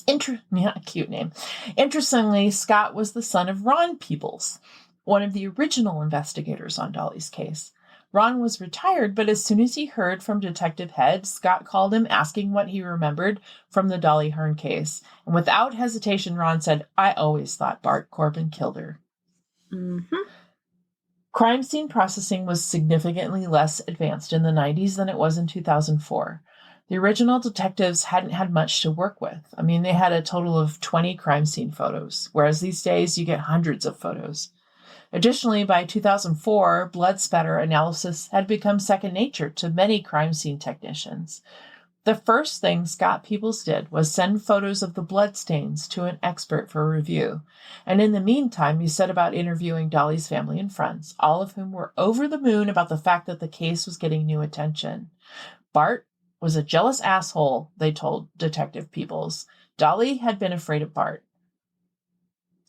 Cute name. Interestingly, Scott was the son of Ron Peebles, one of the original investigators on Dolly's case. Ron was retired, but as soon as he heard from Detective Head, Scott called him asking what he remembered from the Dolly Hearn case. And without hesitation, Ron said, I always thought Bart Corbin killed her. Mm-hmm. Crime scene processing was significantly less advanced in the 90s than it was in 2004. The original detectives hadn't had much to work with. I mean, they had a total of 20 crime scene photos, whereas these days you get hundreds of photos. Additionally, by 2004, blood spatter analysis had become second nature to many crime scene technicians. The first thing Scott Peebles did was send photos of the bloodstains to an expert for review. And in the meantime, he set about interviewing Dolly's family and friends, all of whom were over the moon about the fact that the case was getting new attention. Bart was a jealous asshole, they told Detective Peebles. Dolly had been afraid of Bart.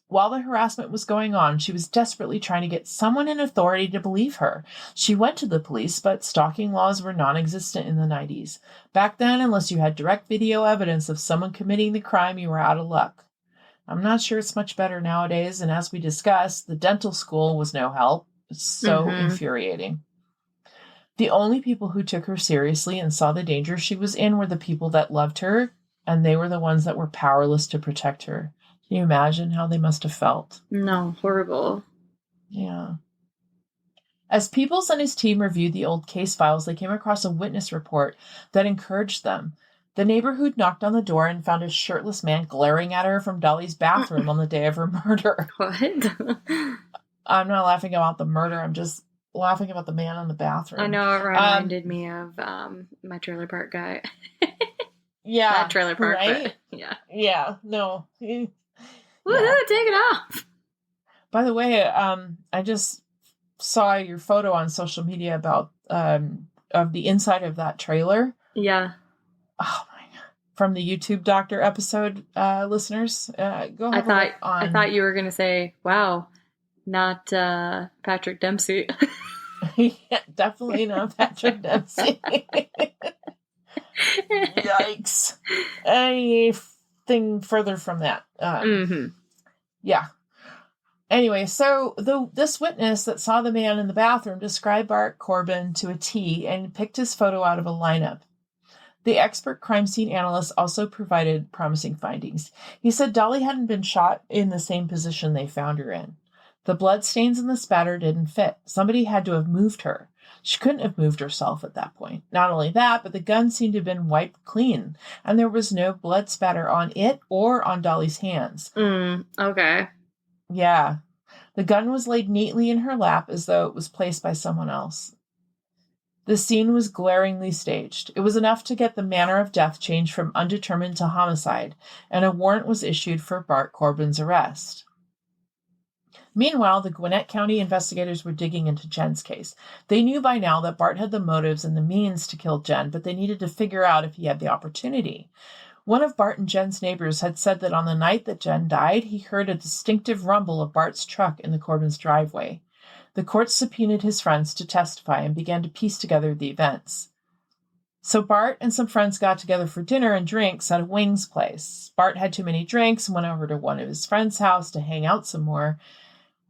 While the harassment was going on, she was desperately trying to get someone in authority to believe her. She went to the police, but stalking laws were non-existent in the 90s. Back then, unless you had direct video evidence of someone committing the crime, you were out of luck. I'm not sure it's much better nowadays, and as we discussed, the dental school was no help. It's so infuriating. The only people who took her seriously and saw the danger she was in were the people that loved her, and they were the ones that were powerless to protect her. Can you imagine how they must have felt? No, horrible. Yeah. As Peebles and his team reviewed the old case files, they came across a witness report that encouraged them. The neighbor who'd knocked on the door and found a shirtless man glaring at her from Dolly's bathroom on the day of her murder. What? I'm not laughing about the murder. I'm just laughing about the man in the bathroom. I know, it reminded me of my trailer park guy. Yeah. Not trailer park, right? But yeah. Yeah, no. Woohoo, take it off. By the way, I just saw your photo on social media about of the inside of that trailer. Yeah. Oh my God. From the YouTube Doctor episode, listeners, go have a look on. I thought you were gonna say, wow, not Patrick Dempsey. Yeah, definitely not Patrick Dempsey. Yikes. Anything further from that? Yeah. Anyway, so this witness that saw the man in the bathroom described Bart Corbin to a T and picked his photo out of a lineup. The expert crime scene analyst also provided promising findings. He said Dolly hadn't been shot in the same position they found her in. The blood stains and the spatter didn't fit. Somebody had to have moved her. She couldn't have moved herself at that point. Not only that, but the gun seemed to have been wiped clean, and there was no blood spatter on it or on Dolly's hands. Okay. Yeah. The gun was laid neatly in her lap as though it was placed by someone else. The scene was glaringly staged. It was enough to get the manner of death changed from undetermined to homicide, and a warrant was issued for Bart Corbin's arrest. Meanwhile, the Gwinnett County investigators were digging into Jen's case. They knew by now that Bart had the motives and the means to kill Jen, but they needed to figure out if he had the opportunity. One of Bart and Jen's neighbors had said that on the night that Jen died, he heard a distinctive rumble of Bart's truck in the Corbins' driveway. The court subpoenaed his friends to testify and began to piece together the events. So Bart and some friends got together for dinner and drinks at a wings place. Bart had too many drinks and went over to one of his friends' house to hang out some more.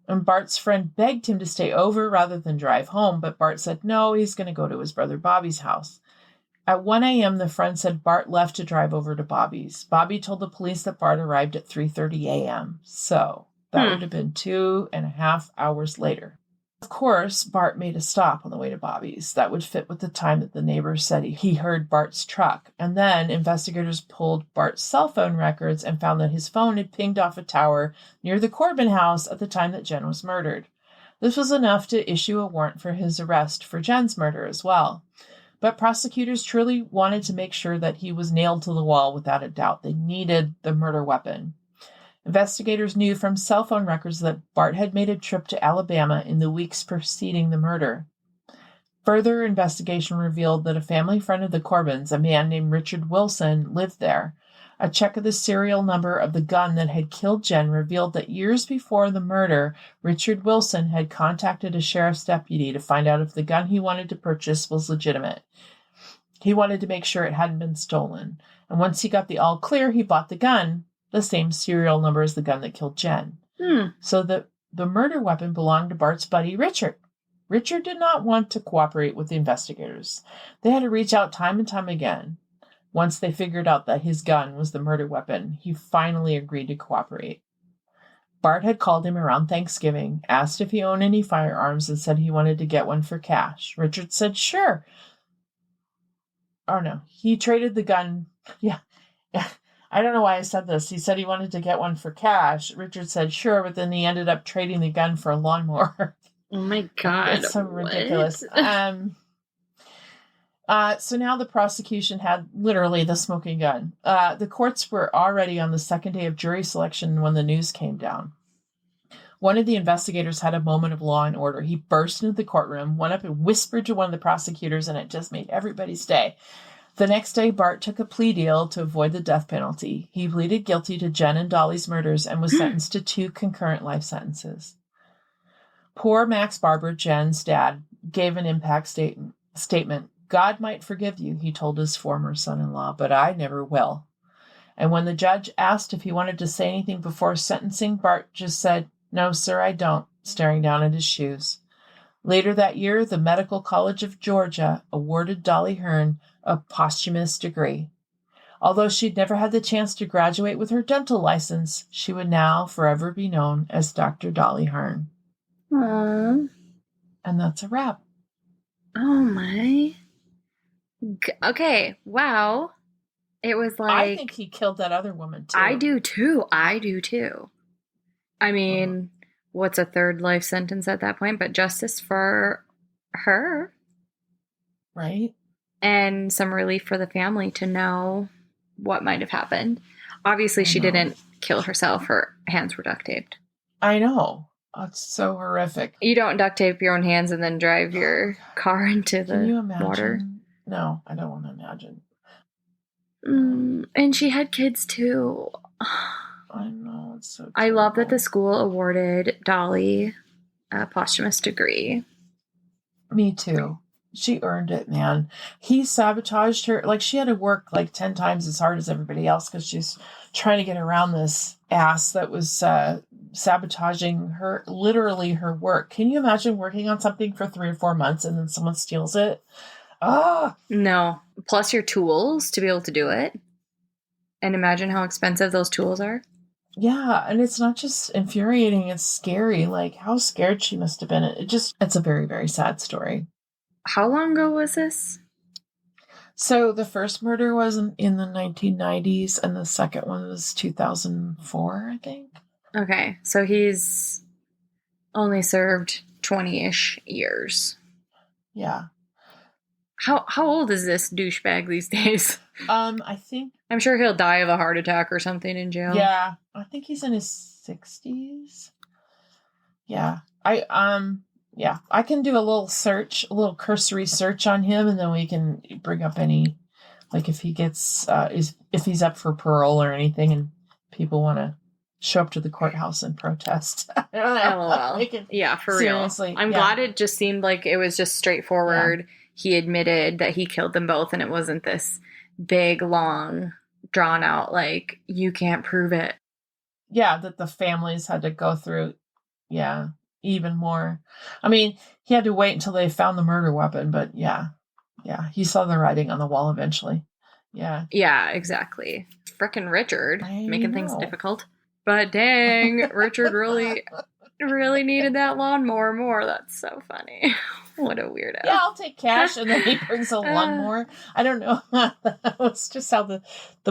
And Bart's friend begged him to stay over rather than drive home, but Bart said no, he's going to go to his brother Bobby's house. At 1 a.m., the friend said Bart left to drive over to Bobby's. Bobby told the police that Bart arrived at 3:30 a.m. So that would have been 2.5 hours later. Of course, Bart made a stop on the way to Bobby's. That would fit with the time that the neighbors said he heard Bart's truck. And then investigators pulled Bart's cell phone records and found that his phone had pinged off a tower near the Corbin house at the time that Jen was murdered. This was enough to issue a warrant for his arrest for Jen's murder as well. But prosecutors truly wanted to make sure that he was nailed to the wall without a doubt. They needed the murder weapon. Investigators knew from cell phone records that Bart had made a trip to Alabama in the weeks preceding the murder. Further investigation revealed that a family friend of the Corbins, a man named Richard Wilson, lived there. A check of the serial number of the gun that had killed Jen revealed that years before the murder, Richard Wilson had contacted a sheriff's deputy to find out if the gun he wanted to purchase was legitimate. He wanted to make sure it hadn't been stolen. And once he got the all clear, he bought the gun, the same serial number as the gun that killed Jen. So the murder weapon belonged to Bart's buddy, Richard. Richard did not want to cooperate with the investigators. They had to reach out time and time again. Once they figured out that his gun was the murder weapon, he finally agreed to cooperate. Bart had called him around Thanksgiving, asked if he owned any firearms, and said he wanted to get one for cash. Richard said, sure. Oh, no. He traded the gun. Yeah. I don't know why I said this. He said he wanted to get one for cash. Richard said, sure, but then he ended up trading the gun for a lawnmower. Oh, my God. It's so ridiculous. So now the prosecution had literally the smoking gun. The courts were already on the second day of jury selection when the news came down. One of the investigators had a moment of law and order. He burst into the courtroom, went up and whispered to one of the prosecutors, and it just made everybody's day. The next day, Bart took a plea deal to avoid the death penalty. He pleaded guilty to Jen and Dolly's murders and was sentenced to 2 concurrent life sentences. Poor Max Barber, Jen's dad, gave an impact statement. God might forgive you, he told his former son-in-law, but I never will. And when the judge asked if he wanted to say anything before sentencing, Bart just said, no, sir, I don't, staring down at his shoes. Later that year, the Medical College of Georgia awarded Dolly Hearn a posthumous degree. Although she'd never had the chance to graduate with her dental license, she would now forever be known as Dr. Dolly Hearn. Aww. And that's a wrap. Oh my. Okay, wow. It was like... I think he killed that other woman, too. I do, too. I mean, what's a third life sentence at that point? But justice for her. Right. And some relief for the family to know what might have happened. Obviously, she didn't kill herself. Her hands were duct taped. I know. Oh, it's so horrific. You don't duct tape your own hands and then drive your car into the Can you imagine? water. No, I don't want to imagine. And she had kids, too. I know. It's so terrible. I love that the school awarded Dolly a posthumous degree. Me too. She earned it, man. He sabotaged her. Like, she had to work like 10 times as hard as everybody else because she's trying to get around this ass that was sabotaging her, literally her work. Can you imagine working on something for 3 or 4 months and then someone steals it? No. Plus your tools to be able to do it. And imagine how expensive those tools are. Yeah, and it's not just infuriating, it's scary. Like, how scared she must have been. It's a very, very sad story. How long ago was this? So the first murder was in the 1990s, and the second one was 2004, I think. Okay, so he's only served 20-ish years. Yeah. How old is this douchebag these days? I think... I'm sure he'll die of a heart attack or something in jail. Yeah, I think he's in his 60s. Yeah. I can do a little cursory search on him, and then we can bring up any, like, if he gets, if he's up for parole or anything, and people want to show up to the courthouse and protest. I don't know. LOL. Yeah, for seriously, real. I'm glad it just seemed like it was just straightforward. Yeah. He admitted that he killed them both, and it wasn't this big, long, drawn out, like, you can't prove it. Yeah, that the families had to go through. Yeah. Even more. I mean, he had to wait until they found the murder weapon, but yeah, he saw the writing on the wall eventually. Yeah. Yeah, exactly. Frickin' Richard making things difficult. But dang, Richard really needed that lawnmower more. That's so funny. What a weirdo. Yeah, I'll take cash, and then he brings a lawnmower. I don't know. That was just how the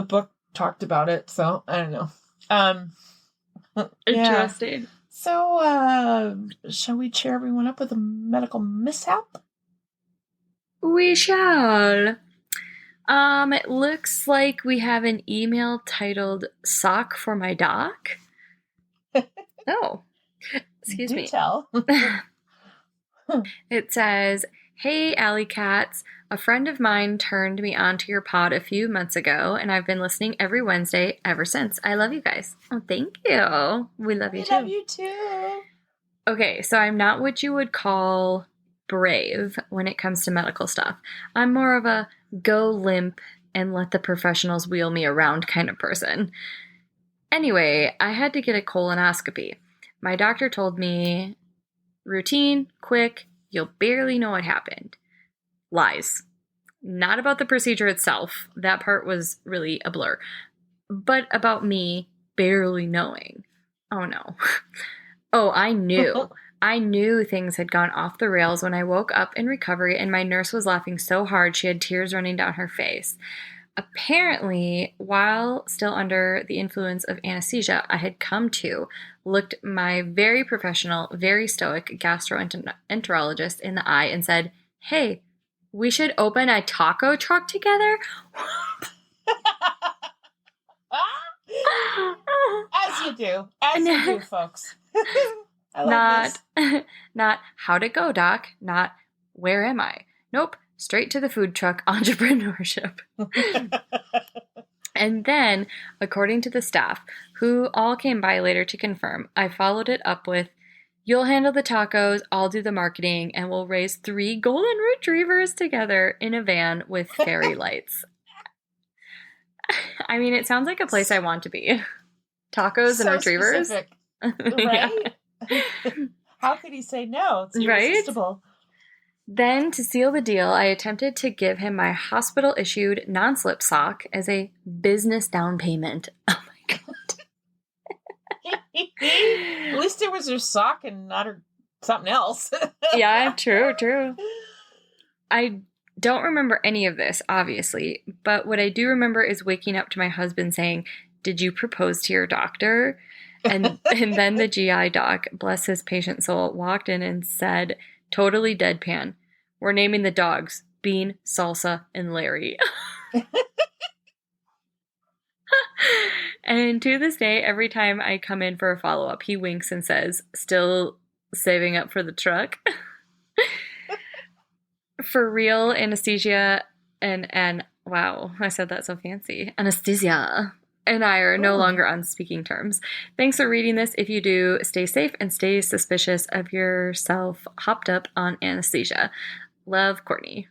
book talked about it, so I don't know. Interesting. Yeah. So, shall we cheer everyone up with a medical mishap? We shall. It looks like we have an email titled "Sock for my doc." Oh, excuse me. Tell. It says, "Hey, Alley Cats. A friend of mine turned me onto your pod a few months ago, and I've been listening every Wednesday ever since. I love you guys." Oh, thank you. We love you too. We love you too. Okay, so I'm not what you would call brave when it comes to medical stuff. I'm more of a go limp and let the professionals wheel me around kind of person. Anyway, I had to get a colonoscopy. My doctor told me, routine, quick, you'll barely know what happened. Lies. Not about the procedure itself. That part was really a blur. But about me barely knowing. Oh no. Oh, I knew. I knew things had gone off the rails when I woke up in recovery and my nurse was laughing so hard she had tears running down her face. Apparently, while still under the influence of anesthesia, I had come to, looked my very professional, very stoic gastroenterologist in the eye and said, "Hey, we should open a taco truck together." As you do, folks. I love this. Not how'd it go, doc? Not where am I? Nope. Straight to the food truck entrepreneurship. And then, according to the staff, who all came by later to confirm, I followed it up with, "You'll handle the tacos, I'll do the marketing, and we'll raise 3 golden retrievers together in a van with fairy lights." I mean, it sounds like a place I want to be. Tacos and retrievers. Specific. Right? How could he say no? It's irresistible. Then, to seal the deal, I attempted to give him my hospital-issued non-slip sock as a business down payment. Oh my God. At least it was her sock and not her something else. Yeah, true. I don't remember any of this, obviously, but what I do remember is waking up to my husband saying, "Did you propose to your doctor?" And then the GI doc, bless his patient soul, walked in and said, totally deadpan, "We're naming the dogs Bean, Salsa, and Larry." And to this day, every time I come in for a follow-up, he winks and says, "Still saving up for the truck?" For real, anesthesia and wow, I said that so fancy. Anesthesia and I are no longer on speaking terms. Thanks for reading this. If you do, stay safe and stay suspicious of yourself hopped up on anesthesia. Love, Courtney.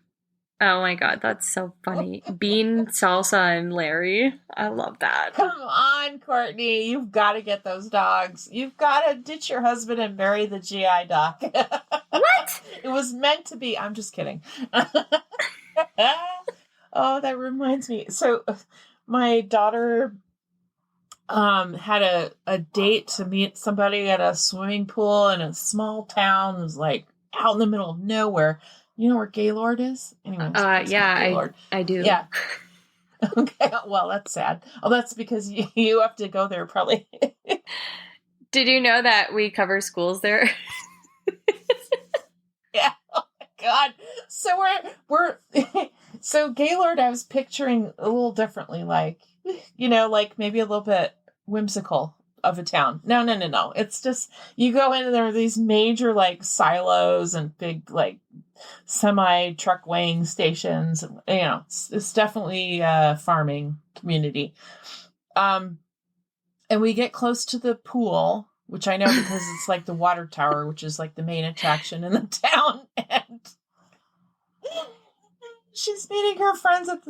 Oh my God, that's so funny. Bean, Salsa, and Larry. I love that. Come on, Courtney. You've got to get those dogs. You've got to ditch your husband and marry the GI doc. What? It was meant to be. I'm just kidding. Oh, that reminds me. So my daughter had a date to meet somebody at a swimming pool in a small town. It was like out in the middle of nowhere. You know where Gaylord is? Anyway, yeah, I do. Yeah. Okay. Well, that's sad. Oh, that's because you have to go there probably. Did you know that we cover schools there? Yeah. Oh my God. So we're so Gaylord, I was picturing a little differently, like, like maybe a little bit whimsical of a town. No. It's just, you go in and there are these major like silos and big like semi truck weighing stations. It's definitely a farming community. And we get close to the pool, which I know because it's like the water tower, which is like the main attraction in the town. And she's meeting her friends at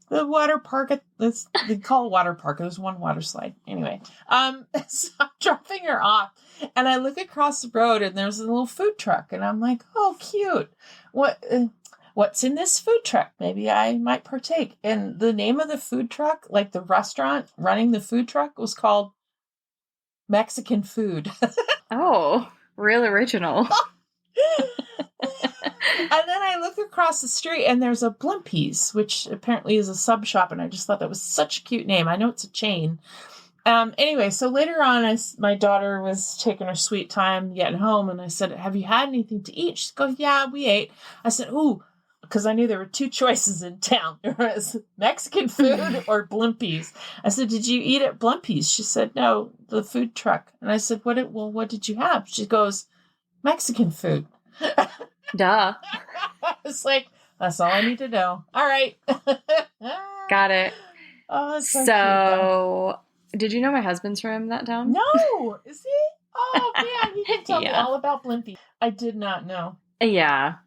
the water park at this, they call it water park. There's one water slide. Anyway, so I'm dropping her off and I look across the road and there's a little food truck and I'm like, oh, cute. What's in this food truck? Maybe I might partake. And the name of the food truck, like the restaurant running the food truck, was called Mexican Food. Oh, real original. And then I look across the street and there's a Blimpies, which apparently is a sub shop. And I just thought that was such a cute name. I know it's a chain. Anyway, so later on, my daughter was taking her sweet time getting home. And I said, "Have you had anything to eat?" She goes, "Yeah, we ate." I said, "Ooh," because I knew there were two choices in town. There was Mexican food or Blimpies. I said, "Did you eat at Blimpies?" She said, "No, the food truck." And I said, what did you have?" She goes, "Mexican food." Duh. I was like, that's all I need to know. All right. Got it. Oh, that's so cute, did you know my husband's from that town? No. Is he? Oh, man. You can tell me all about Blimpie. I did not know. Yeah.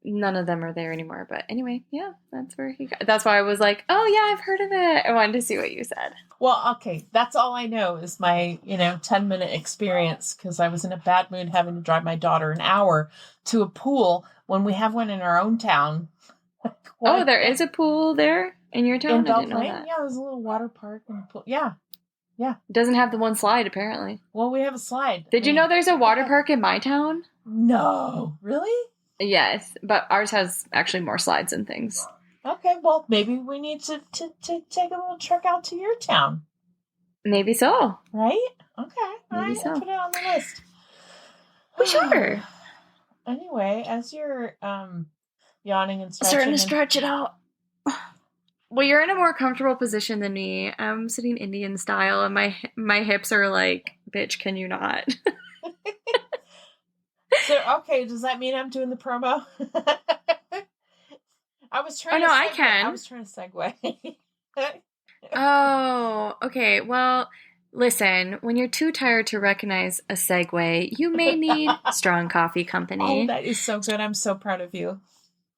None of them are there anymore. But anyway, yeah, that's where he got. That's why I was like, oh, yeah, I've heard of it. I wanted to see what you said. Well, okay. That's all I know is my, 10-minute experience because I was in a bad mood having to drive my daughter an hour to a pool when we have one in our own town. Oh, there is a pool there in your town? In I didn't know Beltane? that. Yeah, there's a little water park and a pool. Yeah. Yeah. It doesn't have the one slide, apparently. Well, we have a slide. Did you know there's a water park in my town? No. Really? Yes, but ours has actually more slides and things. Okay, well, maybe we need to take a little trek out to your town. Maybe so. Right? Okay. Maybe all right, so. I'll put it on the list. Well, sure. Anyway, as you're yawning and stretching. Starting to stretch it out. Well, you're in a more comfortable position than me. I'm sitting Indian style, and my hips are like, bitch, can you not? So, okay, does that mean I'm doing the promo? I was trying to segue. I can. I was trying to segue. Oh, okay. Well, listen, when you're too tired to recognize a segue, you may need Strong Coffee Company. Oh, that is so good. I'm so proud of you.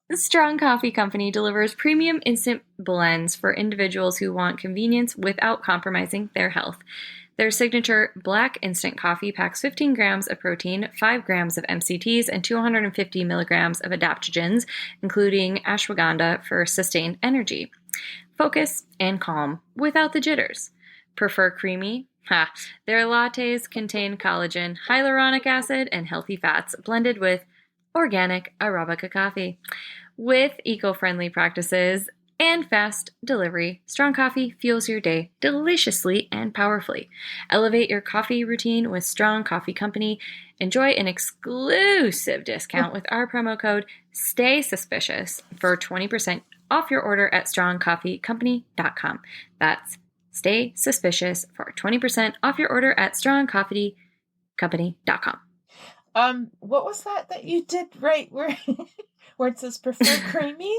The Strong Coffee Company delivers premium instant blends for individuals who want convenience without compromising their health. Their signature black instant coffee packs 15 grams of protein, 5 grams of MCTs, and 250 milligrams of adaptogens, including ashwagandha for sustained energy, focus, and calm without the jitters. Prefer creamy? Ha! Their lattes contain collagen, hyaluronic acid, and healthy fats blended with organic Arabica coffee. With eco-friendly practices and fast delivery, Strong Coffee fuels your day deliciously and powerfully. Elevate your coffee routine with Strong Coffee Company. Enjoy an exclusive discount with our promo code STAYSUSPICIOUS for 20% off your order at strongcoffeecompany.com. That's Stay Suspicious for 20% off your order at strongcoffeecompany.com. What was that you did right where where it says prefer creamy?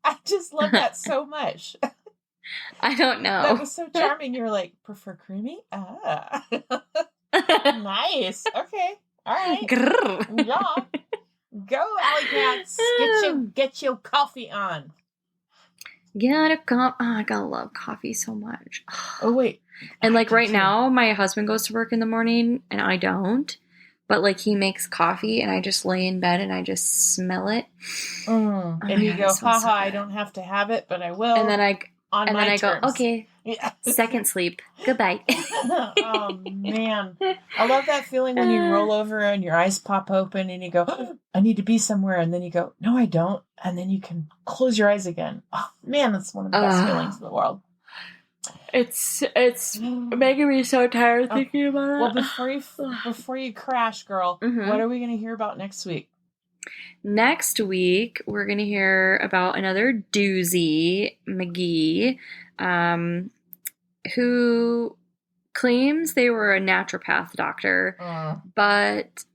I just love that so much. I don't know. That was so charming. You were like, prefer creamy? Ah. Nice. Okay. All right. Yeah. Go, Alley Cats. Get your coffee on. I gotta love coffee so much. Oh, wait. And like right now, my husband goes to work in the morning and I don't. But like he makes coffee and I just lay in bed and I just smell it. Oh and you go, haha, so I don't have to have it, but I will. And then I go, okay, yeah. Second sleep. Goodbye. Oh, man. I love that feeling when you roll over and your eyes pop open and you go, oh, I need to be somewhere. And then you go, no, I don't. And then you can close your eyes again. Oh, man, that's one of the best feelings in the world. It's making me so tired thinking about it. Well, before you crash, girl, what are we going to hear about next week? Next week, we're going to hear about another doozy, McGee, who claims they were a naturopath doctor, but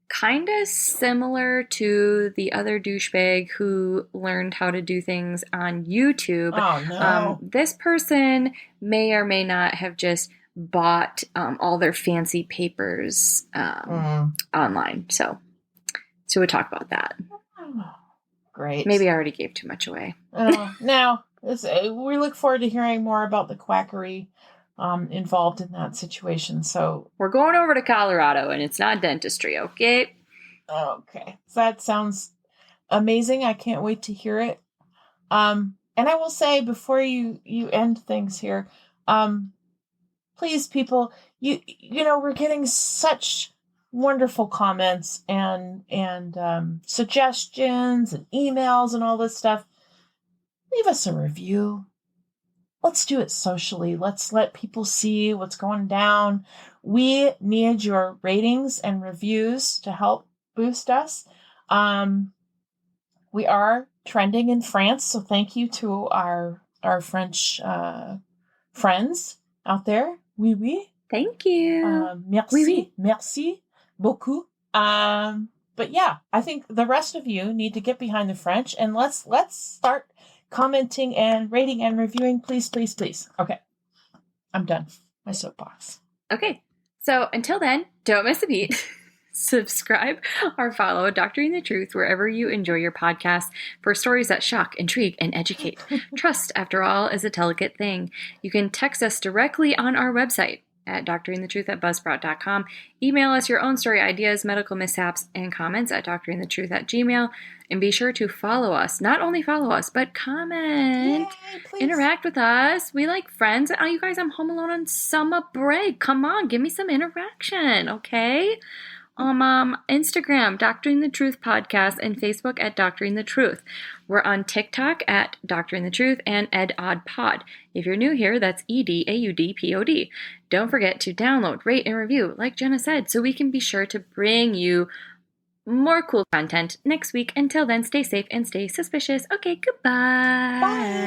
kind of similar to the other douchebag who learned how to do things on YouTube. Oh, no. This person may or may not have just bought all their fancy papers online. So we'll talk about that. Great. Maybe I already gave too much away. Now, we look forward to hearing more about the quackery involved in that situation. So we're going over to Colorado, and it's not dentistry, okay? Okay. So that sounds amazing. I can't wait to hear it. And I will say before you end things here, please, people, you know, we're getting such wonderful comments and suggestions and emails and all this stuff. Leave us a review. Let's do it socially. Let's let people see what's going down. We need your ratings and reviews to help boost us. We are trending in France, so thank you to our French friends out there. Oui, oui. Thank you. Merci. Oui, oui. Merci beaucoup. But yeah, I think the rest of you need to get behind the French and let's start commenting and rating and reviewing, please, please, please. Okay. I'm done. My soapbox. Okay. So until then, don't miss a beat. Subscribe or follow Doctoring the Truth wherever you enjoy your podcast for stories that shock, intrigue, and educate. Trust, after all, is a delicate thing. You can text us directly on our website at doctoringthetruth@buzzsprout.com. Email us your own story ideas, medical mishaps, and comments at doctoringthetruth@gmail.com. And be sure to follow us. Not only follow us, but comment. Yay, interact with us. We like friends. Oh, you guys, I'm home alone on summer break. Come on, give me some interaction, okay? Instagram, Doctoring the Truth Podcast, and Facebook at Doctoring the Truth. We're on TikTok at Doctoring the Truth and EdAudPod. If you're new here, that's EDAUDPOD. Don't forget to download, rate, and review, like Jenna said, so we can be sure to bring you more cool content next week. Until then, stay safe and stay suspicious. Okay, goodbye. Bye.